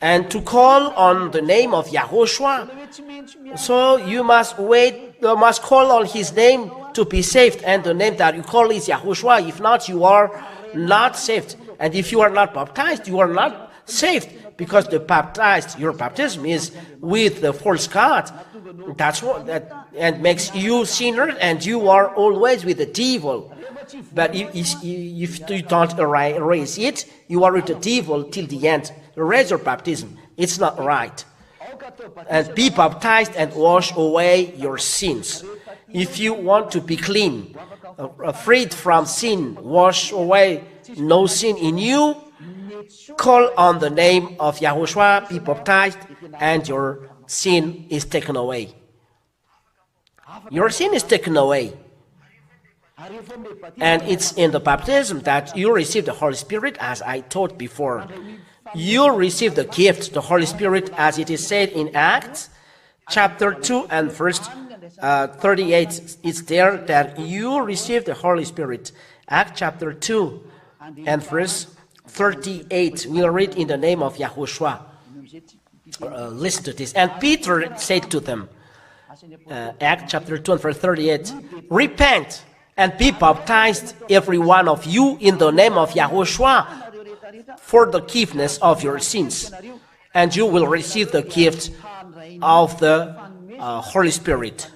and to call on the name of YAHOSHUAH. So you must wait, you must call on his name to be saved, and the name that you call is YAHOSHUAH. If not, you are not saved. And if you are not baptized, you are not saved, because the baptized, your baptism is with the false God. That's what and makes you sinner, and you are always with the devil. But if you don't erase it, you are with the devil till the end. Erase your baptism. It's not right. And be baptized and wash away your sins. If you want to be clean, freed from sin, wash away no sin in you, call on the name of YAHOSHUAH, be baptized, and your sin is taken away. Your sin is taken away. And it's in the baptism that you receive the Holy Spirit, as I taught before. You receive the gift, the Holy Spirit, as it is said in Acts chapter 2 and verse 38. It's there that you receive the Holy Spirit. Acts chapter 2 and verse 38. We'll read in the name of YAHOSHUAH. Listen to this. And Peter said to them, Acts chapter 2 and verse 38, repent and be baptized, every one of you, in the name of YAHOSHUAH, for the forgiveness of your sins, and you will receive the gift of the Holy Spirit.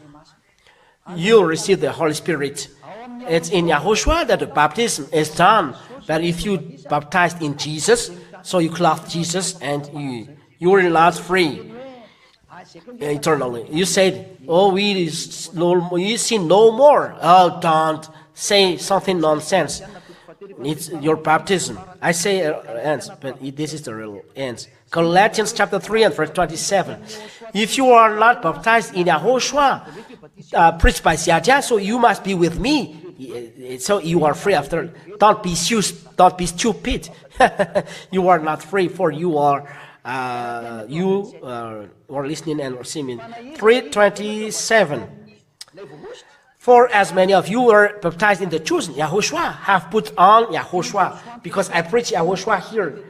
You receive the Holy Spirit. It's in YAHOSHUAH that the baptism is done. But if you baptized in Jesus, so you clothe Jesus, and you are not free eternally. You said, oh, we sin no more. Oh, don't say something nonsense. It's your baptism. I say ends, but this is the real ends. Galatians chapter 3 and verse 27. If you are not baptized in YAHOSHUAH, preached by Xiajia, so you must be with me. So you are free after. Don't be stupid. You are not free, for you are listening and receiving. 3:27. For as many of you were baptized in the chosen, YAHOSHUAH, have put on YAHOSHUAH. Because I preach YAHOSHUAH here.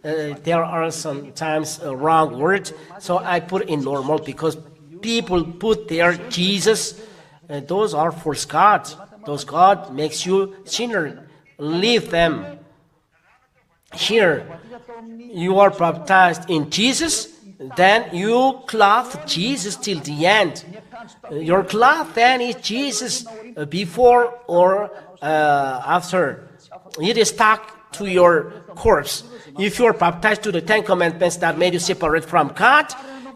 There are sometimes a wrong word, so I put in normal because people put their Jesus. Those are false gods. Those God makes you sinner. Leave them. Here, you are baptized in Jesus, then you clothe Jesus till the end. Your cloth then is Jesus before or after. It is stuck to your corpse. If you are baptized to the 10 Commandments that made you separate from God,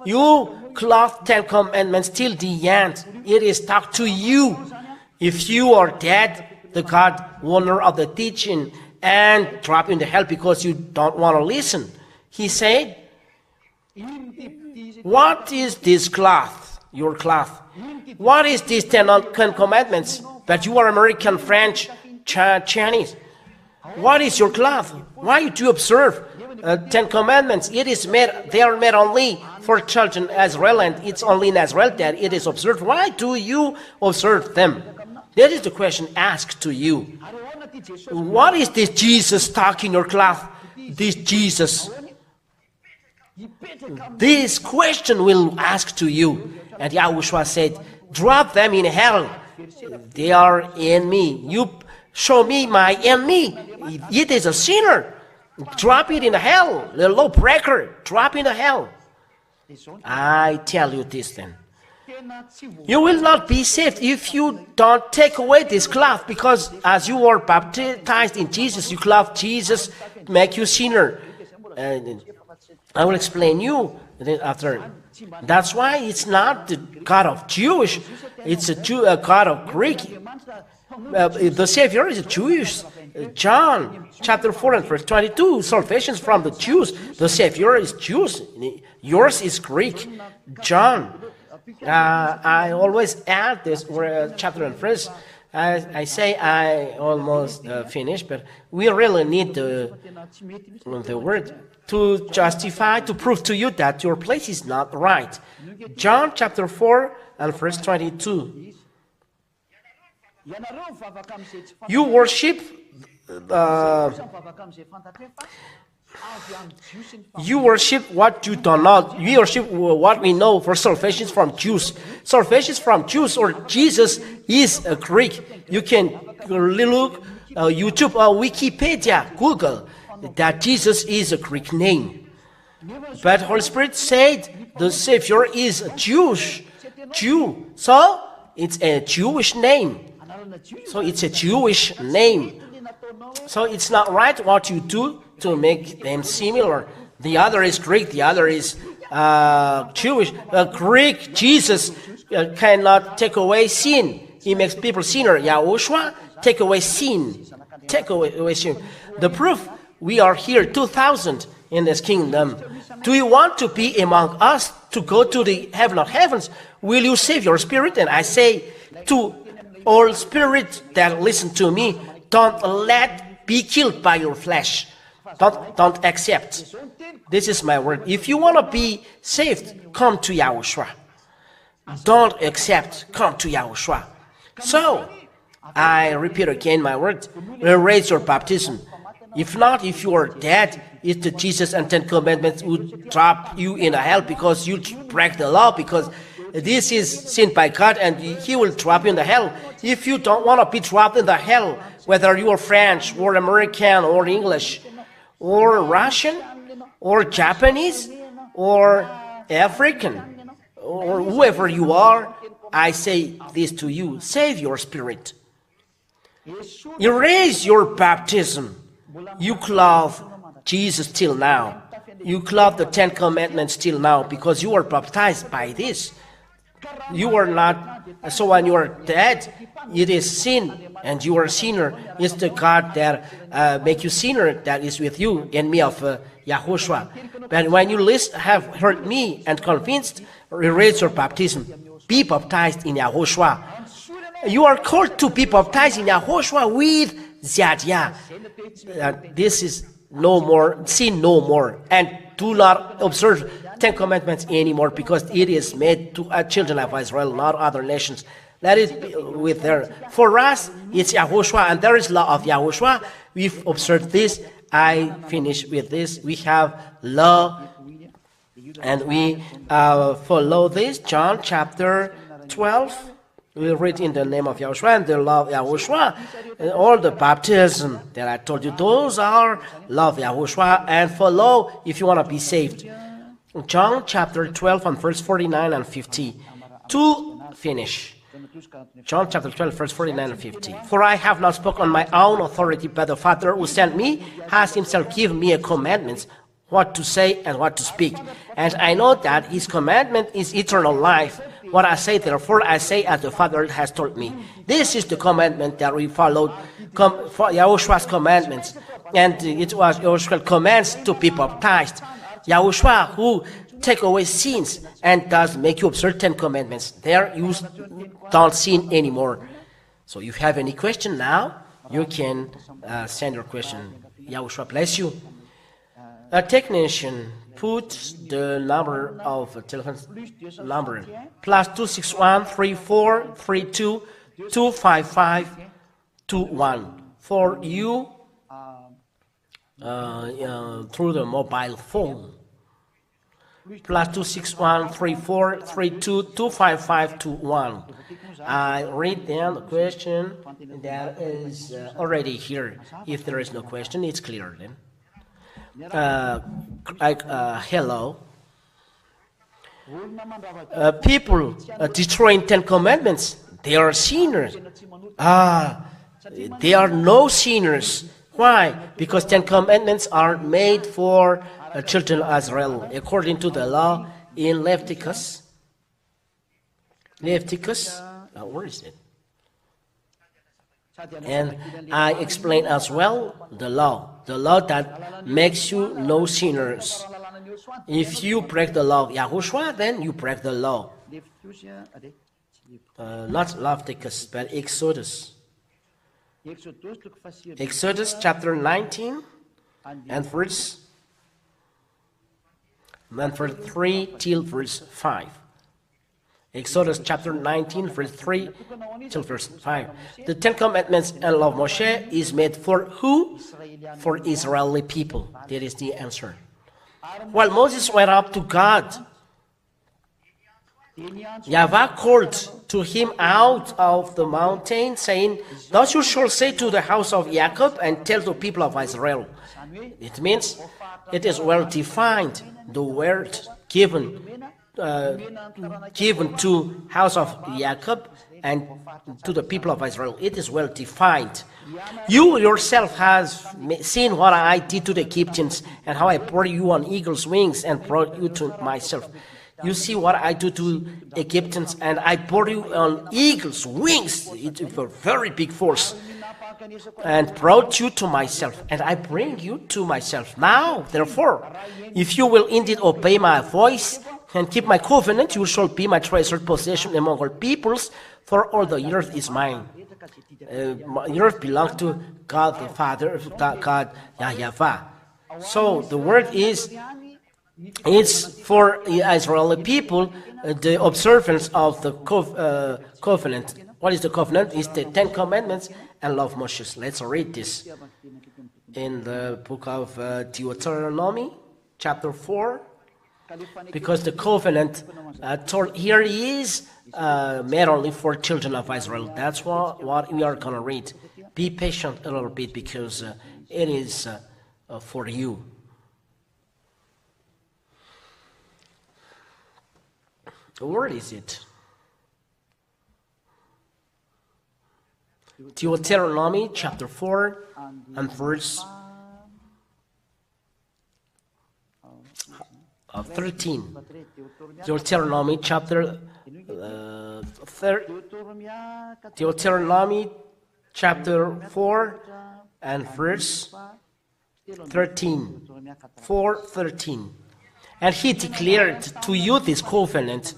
you clothe 10 Commandments till the end. It is stuck to you. If you are dead, the God owner of the teaching, and drop in the hell because you don't want to listen. He said, what is this cloth, your cloth? What is these 10 Commandments? But you are American, French, Chinese. What is your cloth? Why do you observe 10 Commandments? It is made, they are made only for children Israel, and it's only in Israel that it is observed. Why do you observe them? That is the question asked to you. What is this Jesus stuck in your cloth? This Jesus. This question will ask to you. And YAHOSHUAH said, drop them in hell. They are enemy. You show me my enemy. It is a sinner. Drop it in hell. The lawbreaker. Drop in the hell. I tell you this then. You will not be saved if you don't take away this cloth, because as you are baptized in Jesus, you clothe Jesus, make you sinner. And I will explain you after. That's why it's not the God of Jewish, it's a God of Greek. The Savior is Jewish. John chapter 4 and verse 22, salvation is from the Jews. The Savior is Jews. Yours is Greek. John. I always add this chapter and verse. I say I almost finished, but we really need the word to justify, to prove to you that your place is not right. John chapter 4 and verse 22. You worship what you do not. We worship what we know, for salvation from Jews. Salvation from Jews, or Jesus is a Greek. You can look YouTube or Wikipedia, Google, that Jesus is a Greek name. But Holy Spirit said the Savior is a Jew. So it's a Jewish name. So it's a Jewish name. So it's not right what you do to make them similar. The other is Greek, the other is Jewish. Greek Jesus cannot take away sin. He makes people sinner. YAHOSHUAH take away sin. Take away sin. The proof, we are here 2,000 in this kingdom. Do you want to be among us to go to the heaven of heavens? Will you save your spirit? And I say to all spirits that listen to me, don't let be killed by your flesh. Don't accept. This is my word. If you want to be saved, come to YAHOSHUAH. Don't accept, come to YAHOSHUAH. So, I repeat again my word. Raise your baptism. If not, if you are dead, it's the Jesus and 10 Commandments would drop you in hell because you break the law, because this is sin by God, and He will drop you in the hell. If you don't want to be dropped in the hell, whether you are French or American or English or Russian or Japanese or African or whoever you are, I say this to you: save your spirit. Erase your baptism. You clothe Jesus till now. You clothe the 10 Commandments till now, because you are baptized by this. You are not, so when you are dead, it is sin, and you are a sinner. It's the God that make you sinner that is with you, enemy of YAHOSHUAH. But when you have heard me and convinced, erase your baptism. Be baptized in YAHOSHUAH. You are called to be baptized in YAHOSHUAH with Ziadia. This is no more, sin no more, and do not observe 10 Commandments anymore, because it is made to children of Israel, not other nations. Let it be with there. For us, it's Yahushua, and there is law of Yahushua. We've observed this. I finish with this. We have law, and we follow this. John chapter 12. We read in the name of Yahushua and the law of Yahushua. And all the baptism that I told you, those are law of Yahushua, and follow if you want to be saved. John chapter 12 and verse 49 and 50. To finish. John chapter 12, verse 49 and 50. For I have not spoken on my own authority, but the Father who sent me has himself given me a commandment, what to say and what to speak. And I know that his commandment is eternal life. What I say, therefore, I say as the Father has told me. This is the commandment that we followed, Yahushua's commandments. And it was Yahushua's commands to be baptized. Yahushua, who take away sins and does make you observe 10 commandments. There you don't sin anymore. So if you have any question now, you can send your question. Yahushua bless you. A technician, put the number of telephone number +261 34 32 255 21 for you through the mobile phone. +261 34 32 255 21. I read down the question that is already here. If there is no question, it's clear then. Hello. People destroying 10 commandments, they are sinners. They are no sinners. Why? Because 10 commandments are made for children of Israel, according to the law in Leviticus. Where is it? And I explain as well the law that makes you no sinners. If you break the law of Yahushua, then you break the law. Not Leviticus, but Exodus. Exodus chapter 19 and verse 3 till verse 5. Exodus chapter 19, verse 3 till verse 5. The 10 Commandments and law of Moshe is made for who? For Israeli people. That is the answer. While Moses went up to God, Yahweh called to him out of the mountain, saying, "Thus you shall say to the house of Jacob and tell the people of Israel." It means it is well defined, the word given to house of Jacob and to the people of Israel. It is well defined. You yourself have seen what I did to the Egyptians and how I brought you on eagle's wings and brought you to myself. You see what I do to Egyptians, and I brought you on eagle's wings. It's a very big force. And brought you to myself, and I bring you to myself. Now, therefore, if you will indeed obey my voice and keep my covenant, you shall be my treasured possession among all peoples, for all the earth is mine. The earth belongs to God the Father, God Yahweh. So the word is, it's for the Israeli people, the observance of the covenant. What is the covenant? It's the 10 Commandments and law of Moses. Let's read this in the book of Deuteronomy, chapter 4. Because the covenant told here is made only for children of Israel. That's what we are going to read. Be patient a little bit, because it is for you. Where is it? Deuteronomy chapter 4 and verse 13. Deuteronomy chapter Deuteronomy chapter 4 and verse 13. 4:13. And he declared to you this covenant,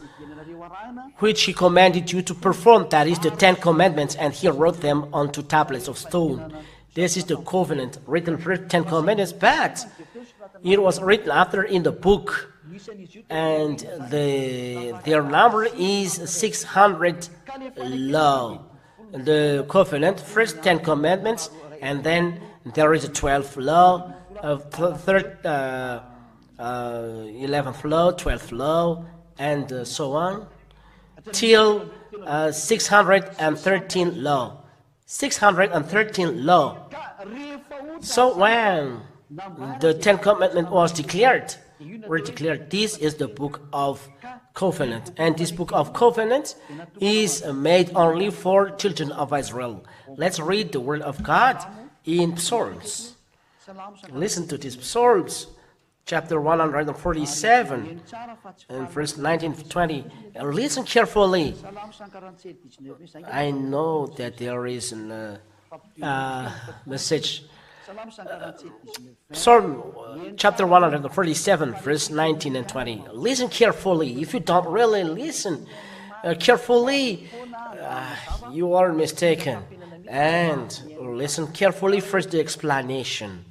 which he commanded you to perform, that is the 10 Commandments, and he wrote them onto tablets of stone. This is the covenant written for 10 Commandments, but it was written after in the book, and their number is 613. law. The covenant, first 10 commandments, and then there is a 12th law, 11th law, 12th law, and so on, till 613 law. 613 law. So when the 10 commandments were declared, this is the book of covenant, and this book of covenant is made only for children of Israel. Let's read the word of God in Psalms. Listen to this, Psalms chapter 147 and verse 19 to 20. Listen carefully. I know that there is a message. Psalm chapter 147 verse 19 and 20. Listen carefully. If you don't really listen carefully, you are mistaken. And listen carefully first the explanation.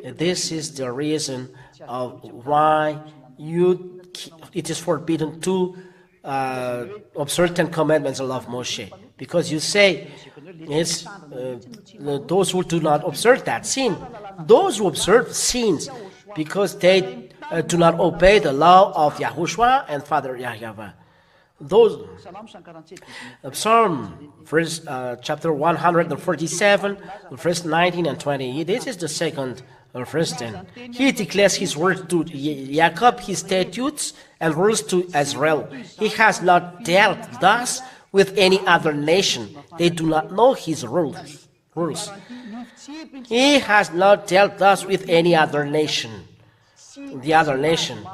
This is the reason of why it is forbidden to observe 10 commandments and love Moshe. Because you say it's those who do not observe that sin. Those who observe sins because they do not obey the law of YAHOSHUAH and Father Yahweh. Those Psalm verse chapter 147 verse 19 and 20. This is the second verse 10. He declares his word to Jacob, his statutes and rules to Israel. He has not dealt thus with any other nation. They do not know his rules. He has not dealt thus with any other nation. The other nation.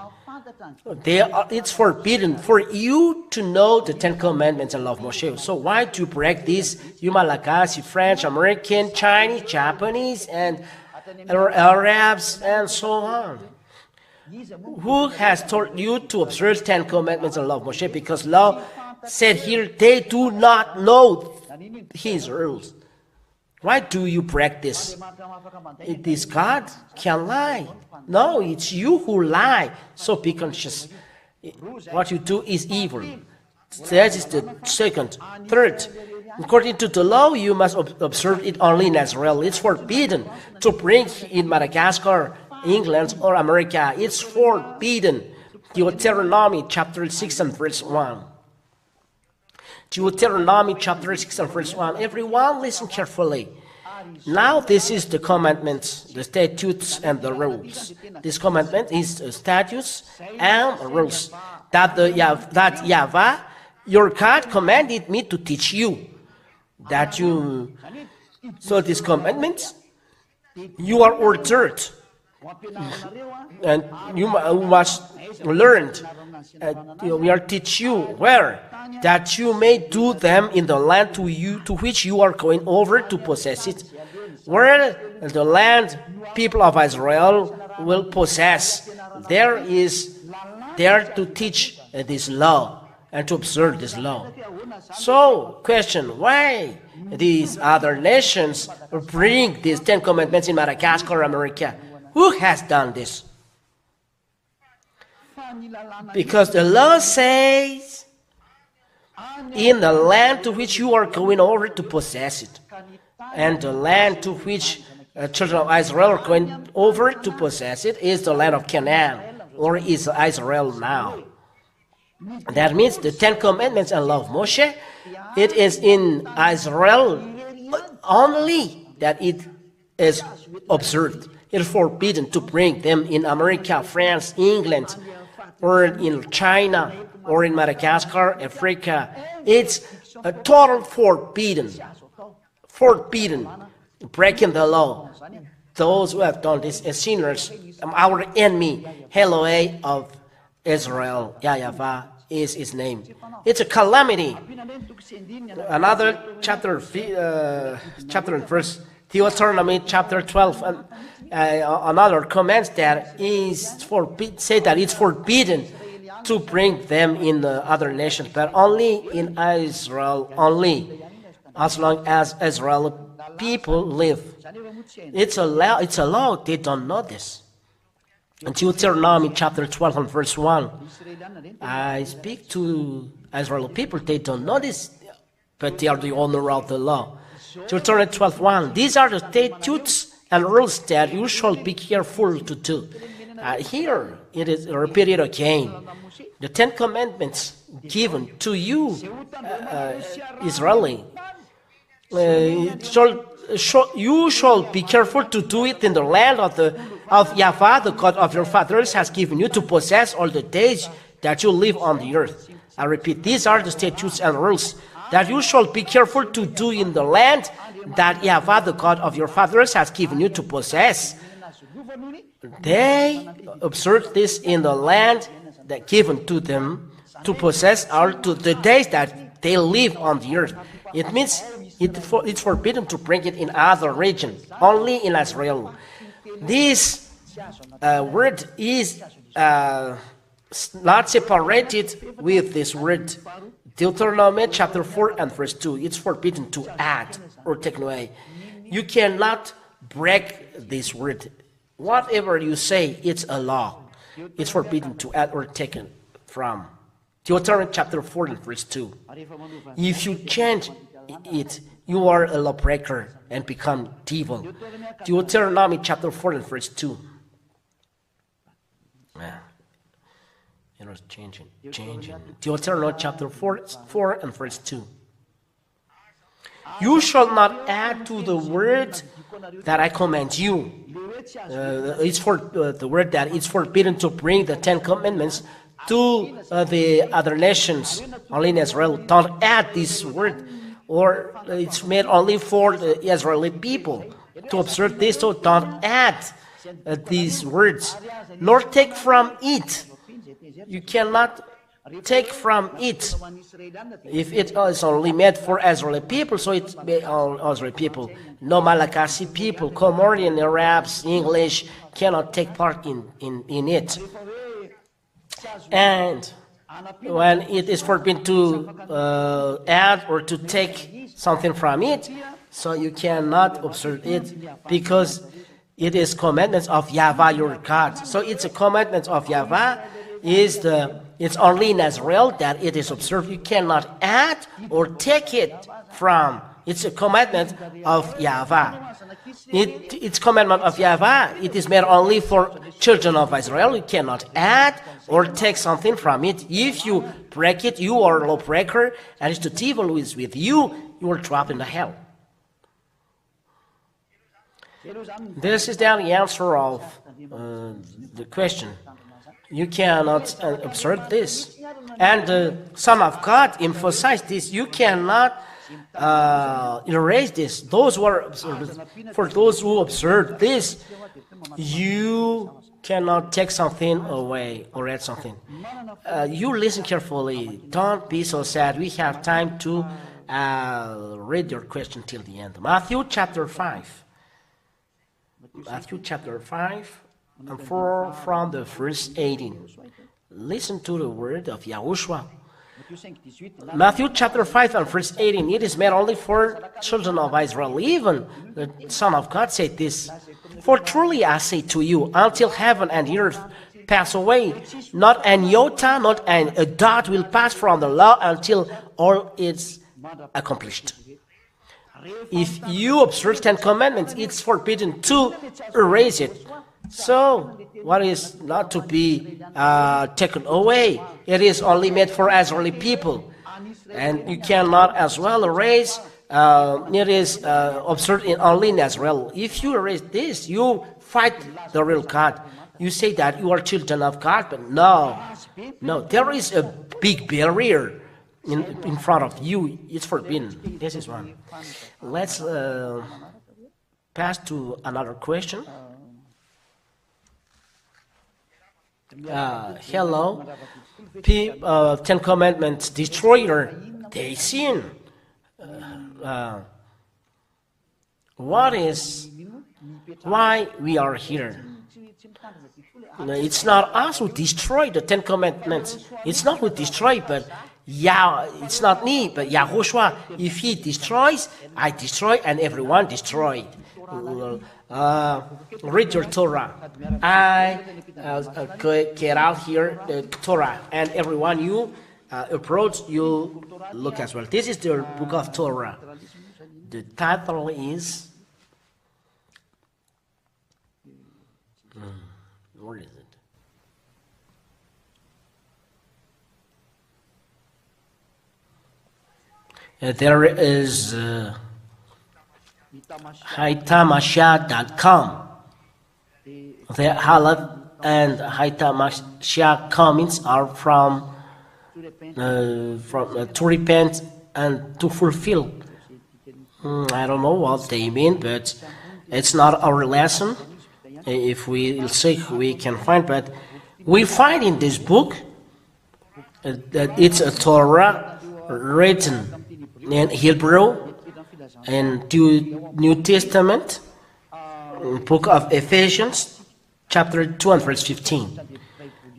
It's forbidden for you to know the 10 commandments and love Moshe. So why do you break these? You Malagasy, French, American, Chinese, Japanese, and Arabs, and so on. Who has told you to observe 10 commandments and love Moshe? Because law said here, they do not know his rules. Why do you break this? It is God can lie. No, it's you who lie. So be conscious. What you do is evil. That is the second. Third, according to the law, you must observe it only in Israel. It's forbidden to bring in Madagascar, England, or America. It's forbidden. Deuteronomy chapter 6 and verse 1. Deuteronomy chapter 6 and verse 1. Everyone listen carefully. Now this is the commandments, the statutes and the rules. This commandment is the statutes and rules that Yahweh, your God, commanded me to teach you. So these commandments, you are ordered. And you must learn. We are teach you where that you may do them in the land to which you are going over to possess it, where the land people of Israel will possess. There to teach this law and to observe this law. So, question: why these other nations bring these 10 commandments in Madagascar, America? Who has done this? Because the law says, in the land to which you are going over to possess it, and the land to which children of Israel are going over to possess it is the land of Canaan, or is Israel now. That means the 10 commandments and law of Moshe, it is in Israel only that it is observed. It is forbidden to bring them in America, France, England, or in China, or in Madagascar, Africa. It's a total forbidden, breaking the law. Those who have done this as sinners, our enemy, Elohim of Israel, Yahweh is his name. It's a calamity. Another chapter and verse, Deuteronomy chapter 12, and another comments that say that it's forbidden to bring them in the other nations, but only in Israel, only as long as Israel people live. It's a law. They don't know this. In Deuteronomy chapter 12 and verse 1, I speak to Israeli people, they don't know this, but they are the owner of the law. Deuteronomy 12:1, these are the statutes and rules that you shall be careful to do. Here it is repeated again. The 10 Commandments given to you, Israeli. You shall be careful to do it in the land of Yahweh, the God of your fathers, has given you to possess all the days that you live on the earth. I repeat, these are the statutes and rules that you shall be careful to do in the land that Yahweh, the God of your fathers, has given you to possess. They observed this in the land that given to them to possess all to the days that they live on the earth. It means it's forbidden to bring it in other regions, only in Israel. This word is not separated with this word. Deuteronomy chapter 4 and verse 2. It's forbidden to add or take away. You cannot break this word. Whatever you say, it's a law. It's forbidden to add or take it from. Deuteronomy chapter 4 and verse 2. If you change it, you are a lawbreaker and become evil. Deuteronomy chapter 4 and verse 2. It was changing. Deuteronomy chapter 4 and verse 2. You shall not add to the word that I command you. It's for the word that it's forbidden to bring the 10 Commandments to the other nations. Only in Israel. Don't add this word, or it's made only for the Israeli people to observe this. So don't add these words, nor take from it. You cannot take from it. If it is only made for Israeli people, so it's all Israeli people. No Malagasy people, Comorian, Arabs, English cannot take part in it. And when it is forbidden to add or to take something from it, so you cannot observe it because it is commandments of Yahweh your God. So it's a commandment of Yahweh. It's only in Israel that it is observed. You cannot add or take it from. It's a commandment of Yahweh. It's commandment of Yahweh. It is made only for children of Israel. You cannot add or take something from it. If you break it, you are a lawbreaker, and if the devil is with you, you are trapped in the hell. This is the answer of the question. You cannot observe this. And the Son of God emphasized this. You cannot erase this. For those who observe this, you cannot take something away or add something. You listen carefully. Don't be so sad. We have time to read your question till the end. Matthew chapter 5. Matthew chapter 5. And from the verse 18. Listen to the word of YAHOSHUAH. Matthew chapter 5 and verse 18. It is made only for children of Israel. Even the Son of God said this. For truly I say to you, until heaven and earth pass away, not an iota, not a dot will pass from the law until all is accomplished. If you observe 10 commandments, it's forbidden to erase it. So, what is not to be taken away? It is only made for Israeli people. And you cannot as well erase, it is observed only in Israel. If you erase this, you fight the real God. You say that you are children of God, but no, there is a big barrier in front of you. It's forbidden. This is one. Let's pass to another question. Hello, 10 Commandments destroyer, they sin. Why we are here? It's not us who destroy the 10 Commandments. It's not who destroy, but it's not me, but YAHOSHUAH. If he destroys, I destroy, and everyone destroyed. read your Torah. I get out here the Torah, and everyone you approach, you look as well. This is the book of Torah. The title is, where is it? There is YAHOSHUAH.com. The Halaf and YAHOSHUAH comments are from to repent and to fulfill. I don't know what they mean, but it's not our lesson. If we seek, we can find. But we find in this book that it's a Torah written in Hebrew and New Testament, book of Ephesians, chapter 2 and verse 15.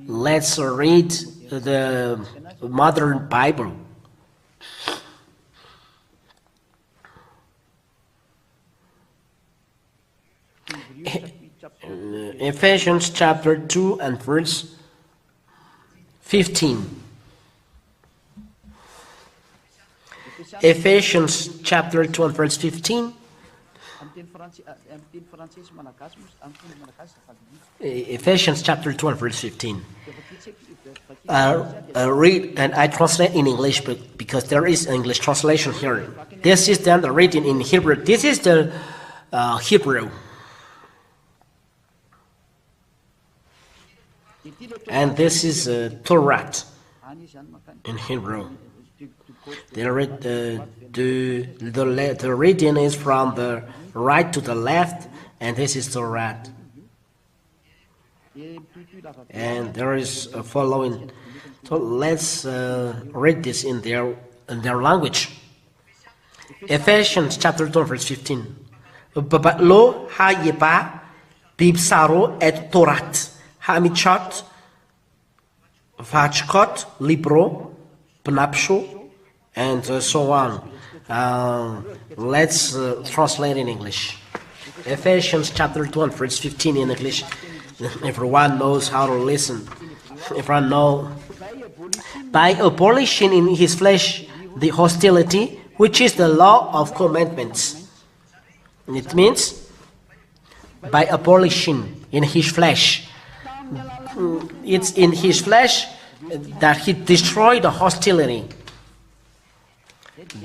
Let's read the modern Bible. Ephesians chapter 2 and verse 15. Ephesians chapter 2 and verse 15. Ephesians chapter 2 and verse 15. Read, and I translate in English because there is English translation here. This is then the reading in Hebrew. This is the Hebrew. And this is Torah in Hebrew. The reading is from the right to the left, and this is Torah. And there is a following. So let's read this in their language. Ephesians chapter 2 verse 15. Lo hayeba bibsaro et torat hamichot vachkot libro pnapsho, and so on. Let's translate in English. Ephesians chapter 2 and verse 15 in English. Everyone knows how to listen. Everyone knows. By abolishing in his flesh the hostility, which is the law of commandments. It means by abolishing in his flesh. It's in his flesh that he destroyed the hostility.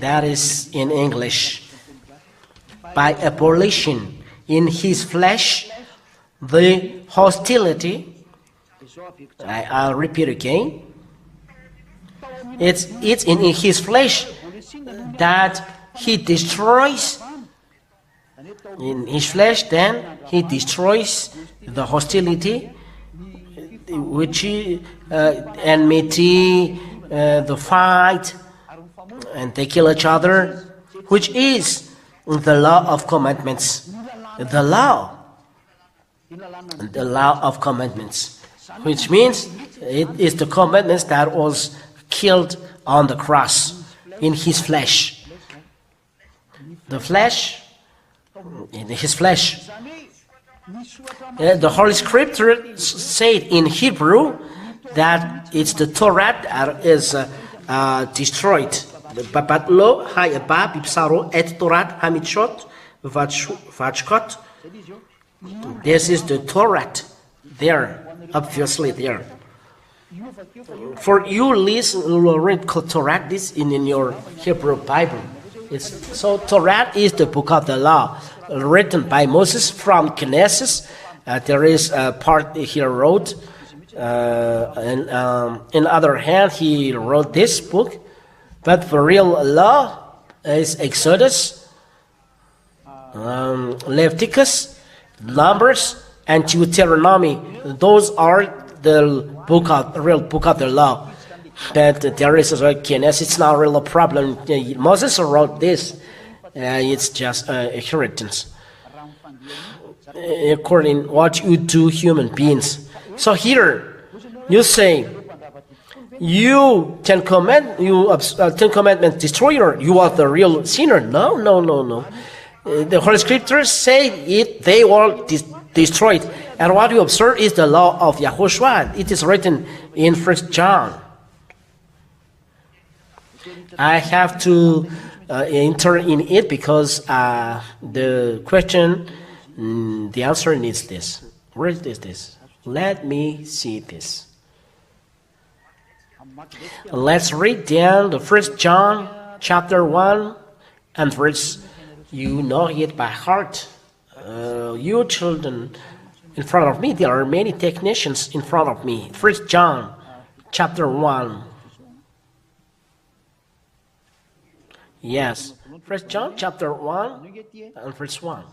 That is in English. By abolition in his flesh the hostility. I'll repeat again. It's in his flesh that he destroys. In his flesh, then he destroys the hostility, which is enmity, the fight, and they kill each other, which is the law of commandments. The law of commandments, which means it is the commandments that was killed on the cross in his flesh. The flesh, in his flesh. The Holy Scripture said in Hebrew that it's the Torah that is destroyed. But lo hayaba bibsaro et Torah hamichot vachkot. This is the Torah there, obviously there. For you listen, read Torah, this in your Hebrew Bible. So Torah is the book of the law, written by Moses from Genesis. There is a part he wrote, and in other hand, he wrote this book. But the real law is Exodus, Leviticus, Numbers, and Deuteronomy. Those are the real book of the law. That there is a Genesis, it's not really a problem. Moses wrote this. It's just inheritance. According what you do, human beings. So here, you say, you Ten Commandments destroyer. You are the real sinner. No. The Holy Scriptures say it, they were destroyed. And what you observe is the law of YAHOSHUAH. It is written in 1 John. I have to enter in it because the question, the answer needs this. Where is this? Let me see this. Let's read down the 1 John chapter 1 and verse. You know it by heart. You children in front of me, there are many technicians in front of me. 1 John chapter 1. Yes, 1 John chapter 1 and verse 1.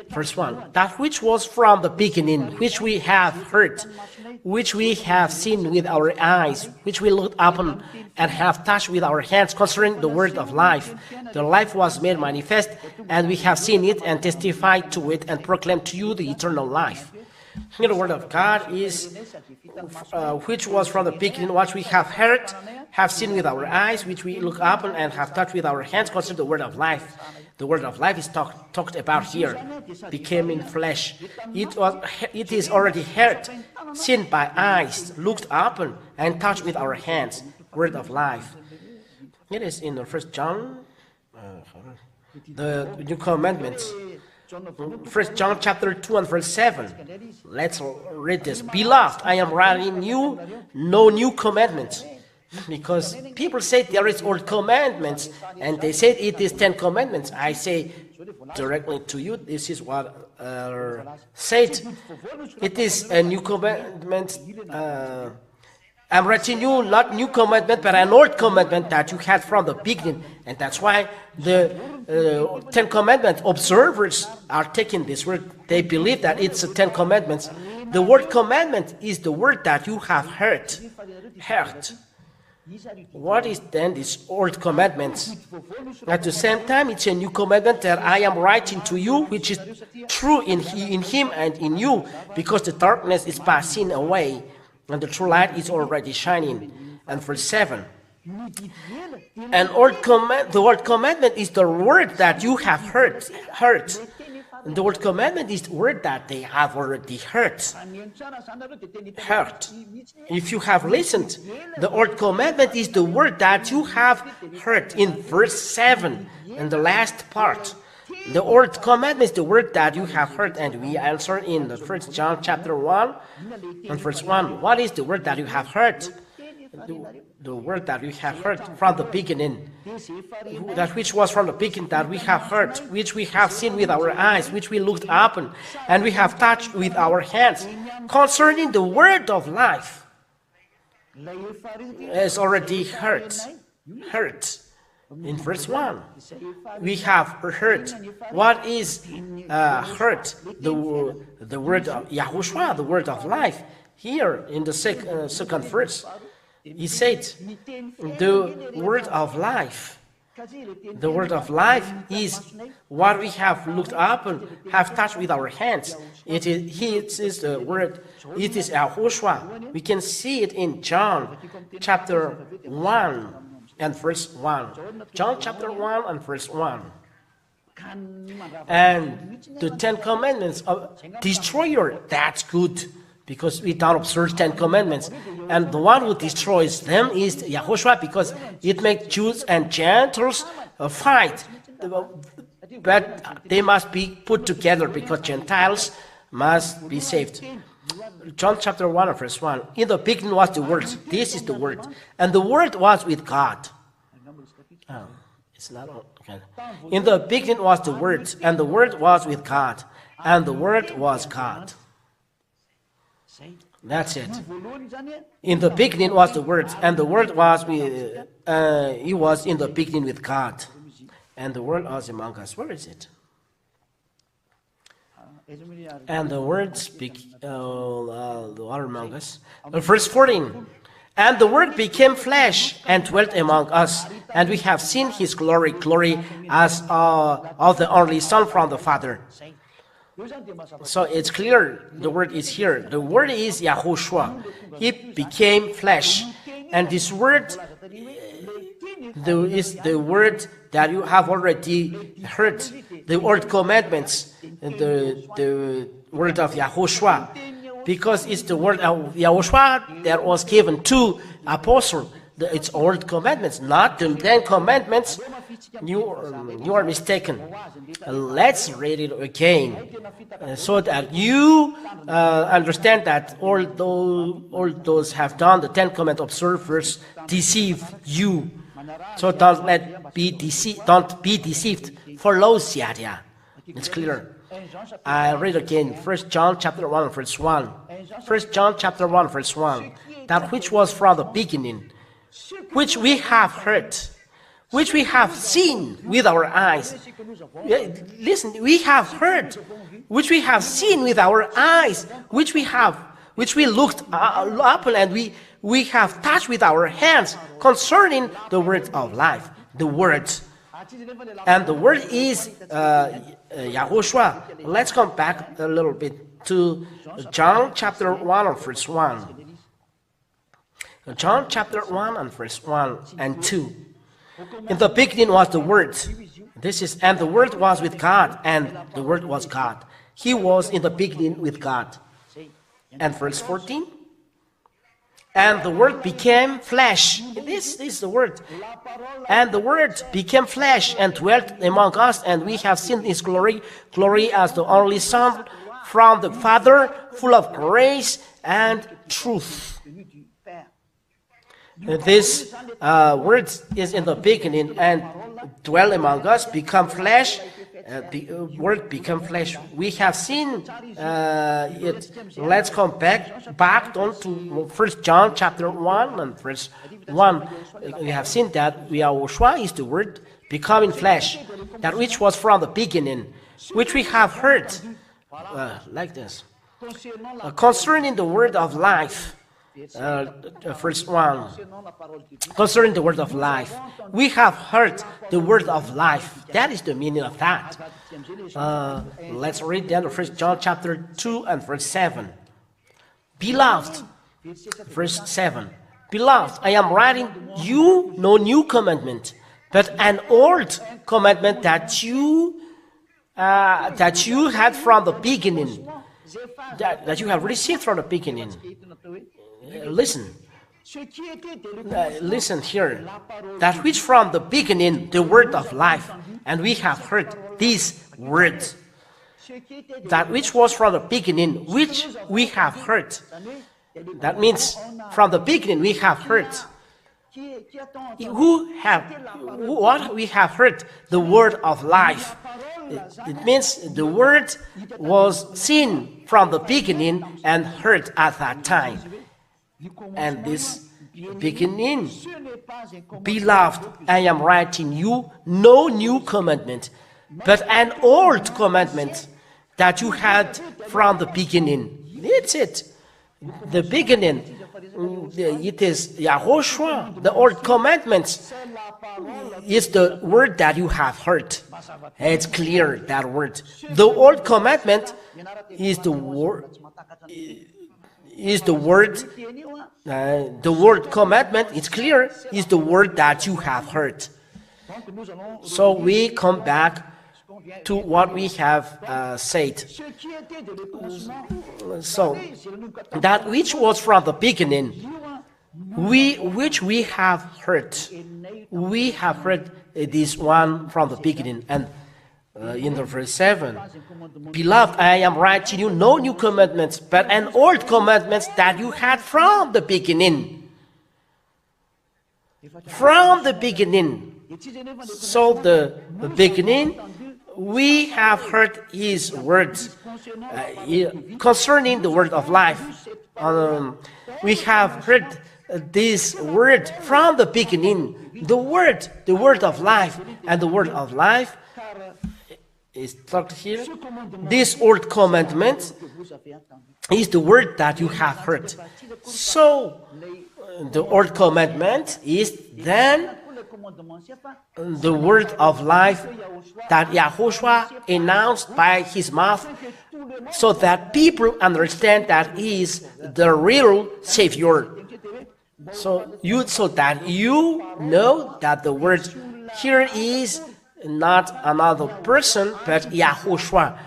Verse 1, that which was from the beginning, which we have heard, which we have seen with our eyes, which we looked upon and have touched with our hands concerning the word of life. The life was made manifest, and we have seen it and testified to it and proclaimed to you the eternal life. Here the word of God is, which was from the beginning, what we have heard, have seen with our eyes, which we look upon and have touched with our hands concerning the word of life. The word of life is talked about here, becoming flesh. It is already heard, seen by eyes, looked upon, and touched with our hands. Word of life. It is in the 1 John, the new commandments. 1 John chapter 2 and verse 7. Let's read this. Beloved, I am writing you no new commandments. Because people say there is old commandments, and they say it is 10 commandments. I say directly to you, this is what said. It is a new commandment. I'm writing you not new commandment, but an old commandment that you had from the beginning. And that's why the 10 commandment observers are taking this word. They believe that it's the 10 commandments. The word commandment is the word that you have heard. What is then this old commandment? At the same time, it's a new commandment that I am writing to you, which is true in him and in you, because the darkness is passing away and the true light is already shining. And verse 7. The word commandment is the word that you have heard. And the word commandment is the word that they have already heard. If you have listened, the word commandment is the word that you have heard in verse 7, in the last part. The word commandment is the word that you have heard, and we answer in the 1 John chapter 1 and verse 1. What is the word that you have heard? The word that we have heard from the beginning, that which was from the beginning that we have heard, which we have seen with our eyes, which we looked upon, and we have touched with our hands, concerning the word of life, is already heard. In verse 1, we have heard. What is heard? The word of YAHOSHUAH, the word of life. Here in the second verse, he said, the word of life. The word of life is what we have looked up and have touched with our hands. It is the word. It is YAHOSHUAH. We can see it in John chapter 1 and verse 1. John chapter 1 and verse 1. And the 10 commandments of destroyer, that's good, because we don't observe 10 commandments. And the one who destroys them is YAHOSHUAH, because it makes Jews and Gentiles fight. But they must be put together, because Gentiles must be saved. John chapter 1 and verse 1. In the beginning was the Word. This is the Word. And the Word was with God. Oh, it's not okay. In the beginning was the Word, and the Word was with God, and the Word was God. That's it. In the beginning was the Word, and the Word was with, he was in the beginning with God, and the Word was among us. Where is it? And the Word are among us. Verse 14. And the Word became flesh and dwelt among us, and we have seen his glory, glory as of the only Son from the Father. So it's clear the word is here. The word is YAHOSHUAH. He became flesh. And this word is the word that you have already heard. the old commandments, the word of YAHOSHUAH, because it's the word of YAHOSHUAH that was given to apostle. It's old commandments, not the 10 commandments. You are mistaken. Let's read it again so that you understand that all those have done the 10 commandment observers deceive you. So don't be deceived. Follow Siadia. It's clear. I read again 1 John chapter 1 verse 1. 1 John chapter 1 verse 1. That which was from the beginning, which we have heard, which we have seen with our eyes. Listen, we have heard, which we have seen with our eyes, which we looked upon, and we have touched with our hands concerning the word of life. The word. And the word is YAHOSHUAH. Let's come back a little bit to John chapter 1 and verse 1. John chapter 1 and verse 1 and 2. In the beginning was the Word. And the Word was with God, and the Word was God. He was in the beginning with God. And verse 14. And the Word became flesh. This is the Word. And the Word became flesh and dwelt among us, and we have seen His glory, glory as the only Son from the Father, full of grace and truth. This word is in the beginning and dwell among us, become flesh. The word become flesh. We have seen it. Let's come back on to 1 John chapter 1 and verse 1. We have seen that YAHOSHUAH is the word becoming flesh, that which was from the beginning, which we have heard, like this, concerning the word of life. Verse 1. Concerning the word of life, we have heard the word of life. That is the meaning of that. Let's read then 1 John chapter 2 and verse 7. Beloved, verse 7. Beloved, I am writing you no new commandment, but an old commandment that you had from the beginning, that you have received from the beginning. Listen here. That which from the beginning, the word of life, and we have heard these words. That which was from the beginning, which we have heard. That means from the beginning we have heard. What we have heard? The word of life. It means the word was seen from the beginning and heard at that time. And this beginning, beloved, I am writing you no new commandment, but an old commandment that you had from the beginning. That's it. The beginning, it is YAHOSHUAH. The old commandments is the word that you have heard. It's clear, that word. The old commandment is the word. The word commandment, it's clear, is the word that you have heard. So we come back to what we have said. So that which was from the beginning, which we have heard. We have heard this one from the beginning. And in the verse 7, beloved, I am writing you no new commandments, but an old commandments that you had from the beginning. From the beginning. So the beginning, we have heard His words concerning the word of life. We have heard this word from the beginning. The word of life, and the word of life is talked here. This old commandment is the word that you have heard. So the old commandment is then the word of life that YAHOSHUAH announced by His mouth, so that people understand that He is the real Savior. So that you know that the word here is not another person, but YAHOSHUAH.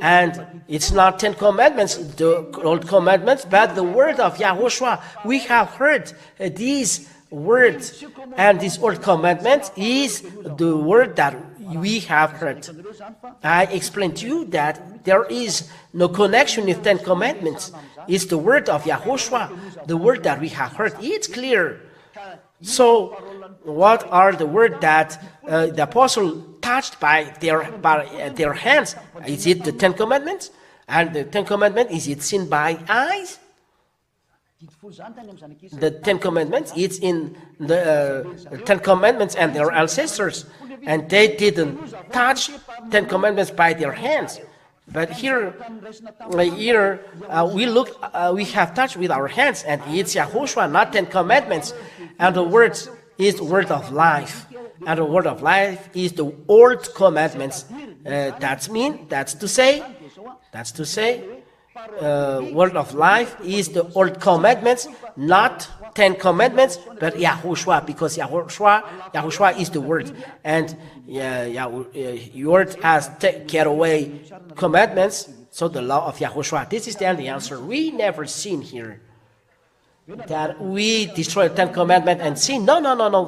And it's not 10 commandments, the old commandments, but the word of YAHOSHUAH. We have heard these words, and this old commandment is the word that we have heard. I explained to you that there is no connection with 10 commandments. It's the word of YAHOSHUAH, the word that we have heard. It's clear. So, what are the words that the apostle touched by their hands? Is it the 10 commandments? And the 10 commandments, is it seen by eyes? The 10 commandments, it's in the 10 commandments and their ancestors. And they didn't touch 10 commandments by their hands. But here we have touched with our hands, and it's YAHOSHUAH, not 10 commandments. And the word is the word of life. And the word of life is the old commandments. That's to say, word of life is the old commandments, not 10 commandments, but YAHOSHUAH, because YAHOSHUAH is the word. And your word has taken away commandments, so the law of YAHOSHUAH. This is then the answer. We never seen here that we destroy the 10 commandments and sin. No.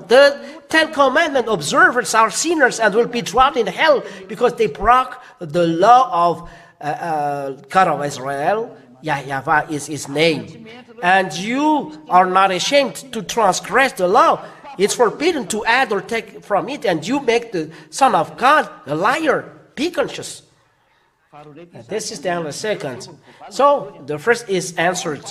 The 10 commandment observers are sinners and will be drowned in hell because they broke the law of God of Israel. Yahweh is his name. And you are not ashamed to transgress the law. It's forbidden to add or take from it, and you make the Son of God a liar. Be conscious. This is the second. So the first is answered.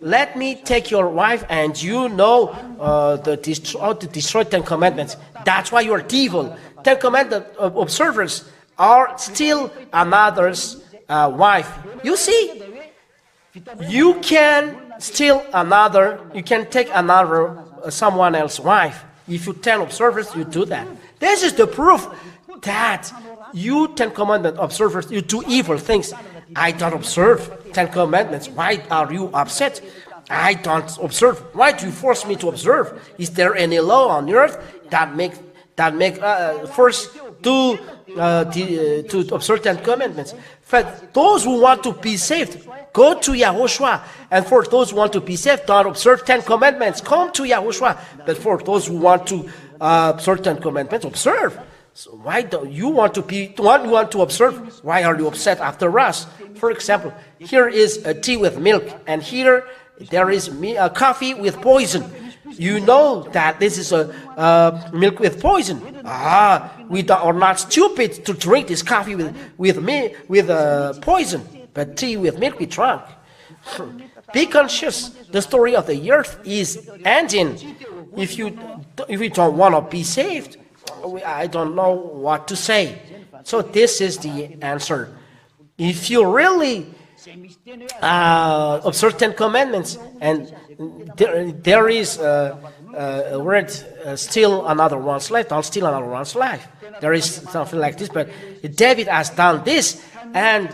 Let me take your wife, and you know how to destroy 10 commandments. That's why you are evil. 10 commandment observers are still another's wife. You see, you can steal another, you can take another someone else's wife. If you 10 observers, you do that. This is the proof that you 10 commandment observers, you do evil things. I don't observe 10 commandments. Why are you upset? I don't observe. Why do you force me to observe? Is there any law on earth that make force to observe 10 commandments? For those who want to be saved, go to YAHOSHUAH. And for those who want to be saved, don't observe 10 commandments. Come to YAHOSHUAH. But for those who want to observe 10 commandments, observe. So why don't you want to be one? You want to observe? Why are you upset after us? For example, here is a tea with milk, and here there is a coffee with poison. You know that this is a milk with poison. We are not stupid to drink this coffee with poison, but tea with milk we drunk. Be conscious. The story of the earth is ending. If you don't want to be saved, I don't know what to say. So this is the answer. If you really observe 10 commandments, and there is a word, steal another one's life, don't steal another one's life. There is something like this, but David has done this, and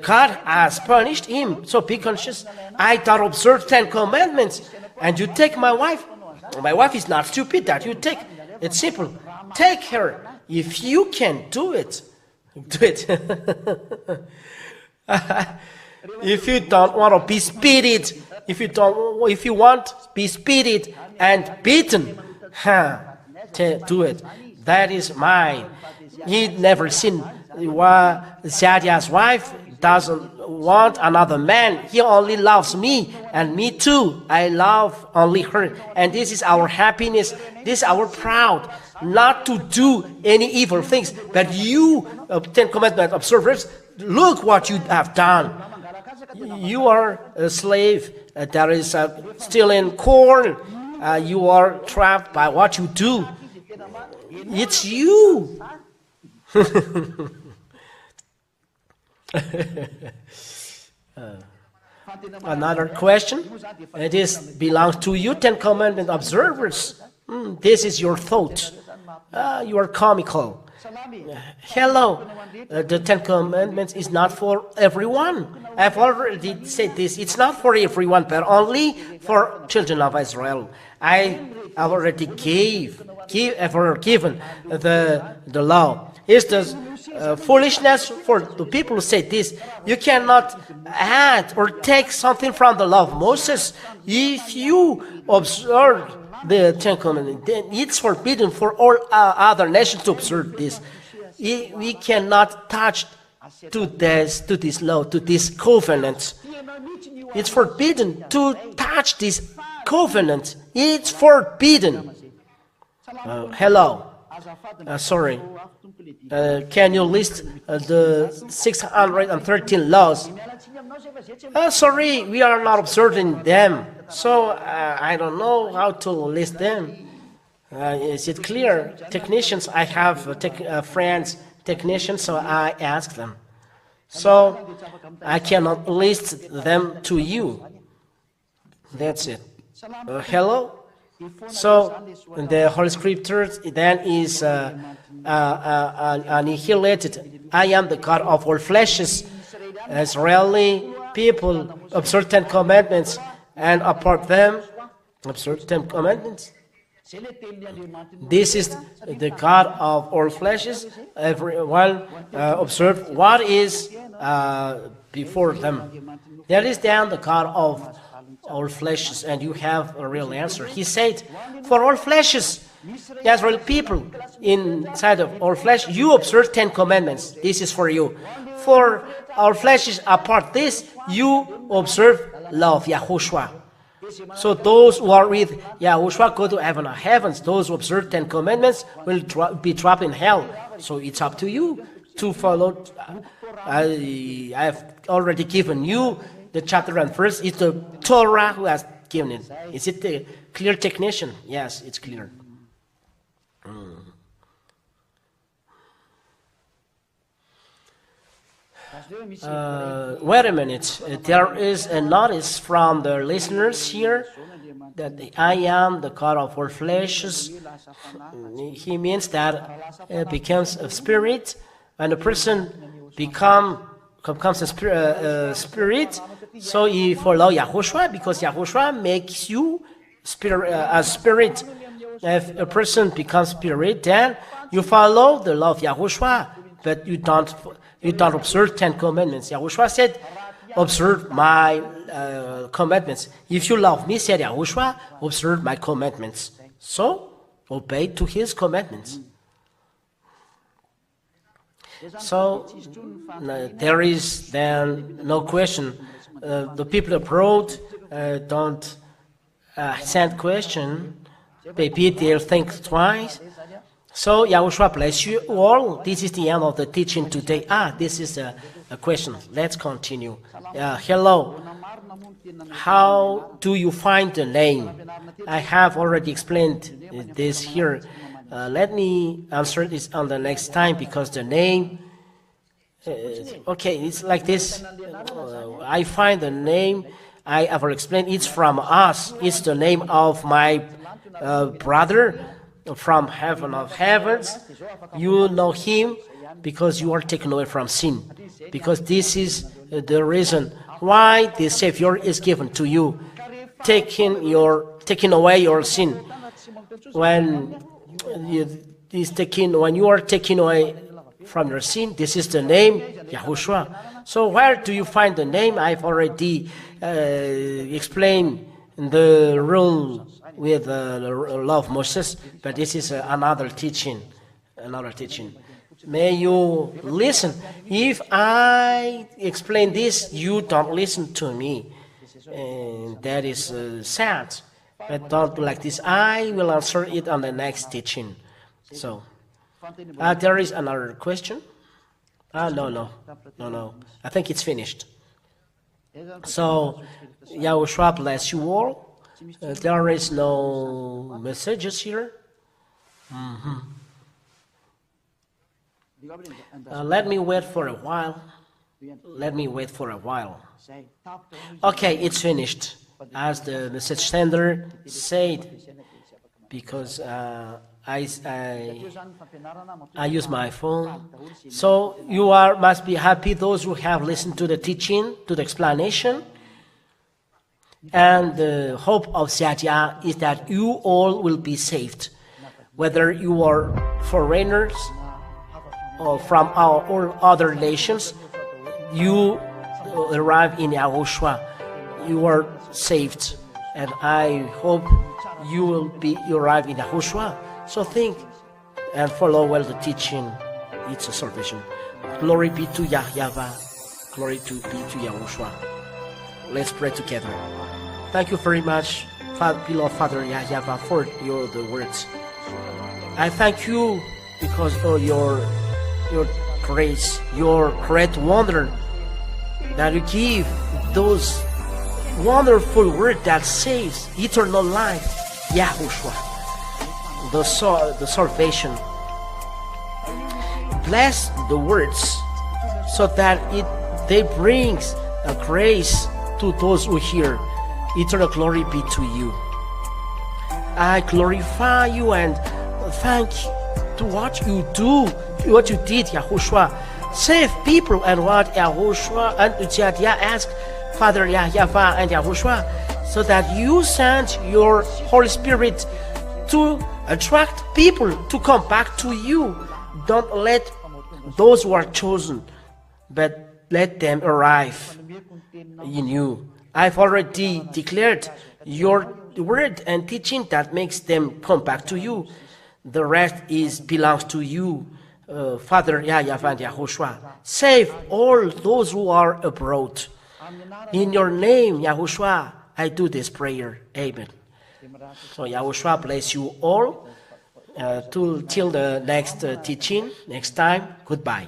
God has punished him. So be conscious. I don't observe 10 commandments, and you take my wife. My wife is not stupid that you take. It's simple. Take her. If you can do it, do it. If you don't want to be speeded, if you want to be speeded and beaten, do it. That is mine. He never seen Zadiah's wife doesn't want another man. He only loves me, and me too. I love only her. And this is our happiness. This is our proud. Not to do any evil things. But you, 10 Commandment observers, look what you have done. You are a slave that is stealing corn. You are trapped by what you do. It's you. Another question. It belongs to you, 10 Commandment observers. This is your thought. You are comical. Hello, the Ten Commandments is not for everyone. I've already said this. It's not for everyone, but only for children of Israel. I have already given the law. It's the foolishness for the people who say this. You cannot add or take something from the law of Moses. If you observe the Ten Commandments, then it's forbidden for all other nations to observe this. We cannot touch to this law, to this covenant. It's forbidden to touch this covenant. It's forbidden. Hello. Sorry. Can you list the 613 laws? Sorry, we are not observing them. So I don't know how to list them. Is it clear? Technicians, I have friends, technicians, so I ask them. So I cannot list them to you. That's it. Hello? So the Holy Scripture then is annihilated. I am the God of all fleshes. Israeli people observe 10 commandments, and apart them, observe 10 commandments. This is the God of all fleshes. Everyone observe what is before them. That is then the God of all fleshes, and you have a real answer. He said, for all fleshes, the Israel people inside of all flesh, you observe 10 commandments. This is for you. For all fleshes apart this, you observe law of YAHOSHUAH. So those who are with YAHOSHUAH go to heavens. Those who observe 10 commandments will be dropped in hell. So it's up to you to follow. I have already given you the chapter and verse. It's the Torah who has given it. Is it the clear, technician? Yes, it's clear. Wait a minute. There is a notice from the listeners here that I am the God of all fleshes. He means that it becomes a spirit, and a person becomes a spirit. So you follow YAHOSHUAH because YAHOSHUAH makes you a spirit. If a person becomes spirit, then you follow the law of YAHOSHUAH, but you don't observe 10 commandments. YAHOSHUAH said, observe my commandments. If you love me, said YAHOSHUAH, observe my commandments. So, obey to his commandments. So, there is then no question. The people abroad don't send question. Maybe they'll think twice. So, YAHOSHUAH bless you all. This is the end of the teaching today. This is a question. Let's continue. Hello. How do you find the name? I have already explained this here. Let me answer this on the next time because the name, okay, it's like this. I find the name, I have explained, it's from us. It's the name of my brother from heaven of heavens. You know him because you are taken away from sin. Because this is the reason why the Savior is given to you, taking away your sin. When you are taken away from your sin, this is the name YAHOSHUAH. So where do you find the name? I've already explained the rule with the law of Moses, but this is another teaching. May you listen. If I explain this, you don't listen to me. And that is sad. But don't do like this. I will answer it on the next teaching. So, there is another question. No. I think it's finished. So, YAHOSHUAH bless you all. There is no messages here. Let me wait for a while. Okay, it's finished. As the message sender said, because I use my phone. So you must be happy, those who have listened to the teaching, to the explanation. And the hope of Xiajia is that you all will be saved, whether you are foreigners or from or other nations. You arrive in YAHOSHUAH, you are saved, and I hope you arrive in YAHOSHUAH. So think and follow well the teaching. It's a salvation. Glory be to Yahweh. Glory be to YAHOSHUAH. Let's pray together. Thank you very much, beloved Father Yahweh, for the words. I thank you because of your grace, your great wonder that you give, those wonderful words that saves eternal life, YAHOSHUAH, the salvation. Bless the words so that they brings a grace to those who hear. Eternal glory be to you. I glorify you and thank you to what you do, what you did, YAHOSHUAH. Save people, and what YAHOSHUAH and Xiajia asked Father Yahweh and YAHOSHUAH, so that you sent your Holy Spirit to attract people to come back to you. Don't let those who are chosen, but let them arrive in you. I've already declared your word and teaching that makes them come back to you. The rest belongs to you, Father Yahweh and YAHOSHUAH. Save all those who are abroad. In your name, YAHOSHUAH, I do this prayer. Amen. So YAHOSHUAH bless you all. Till the next teaching, next time. Goodbye.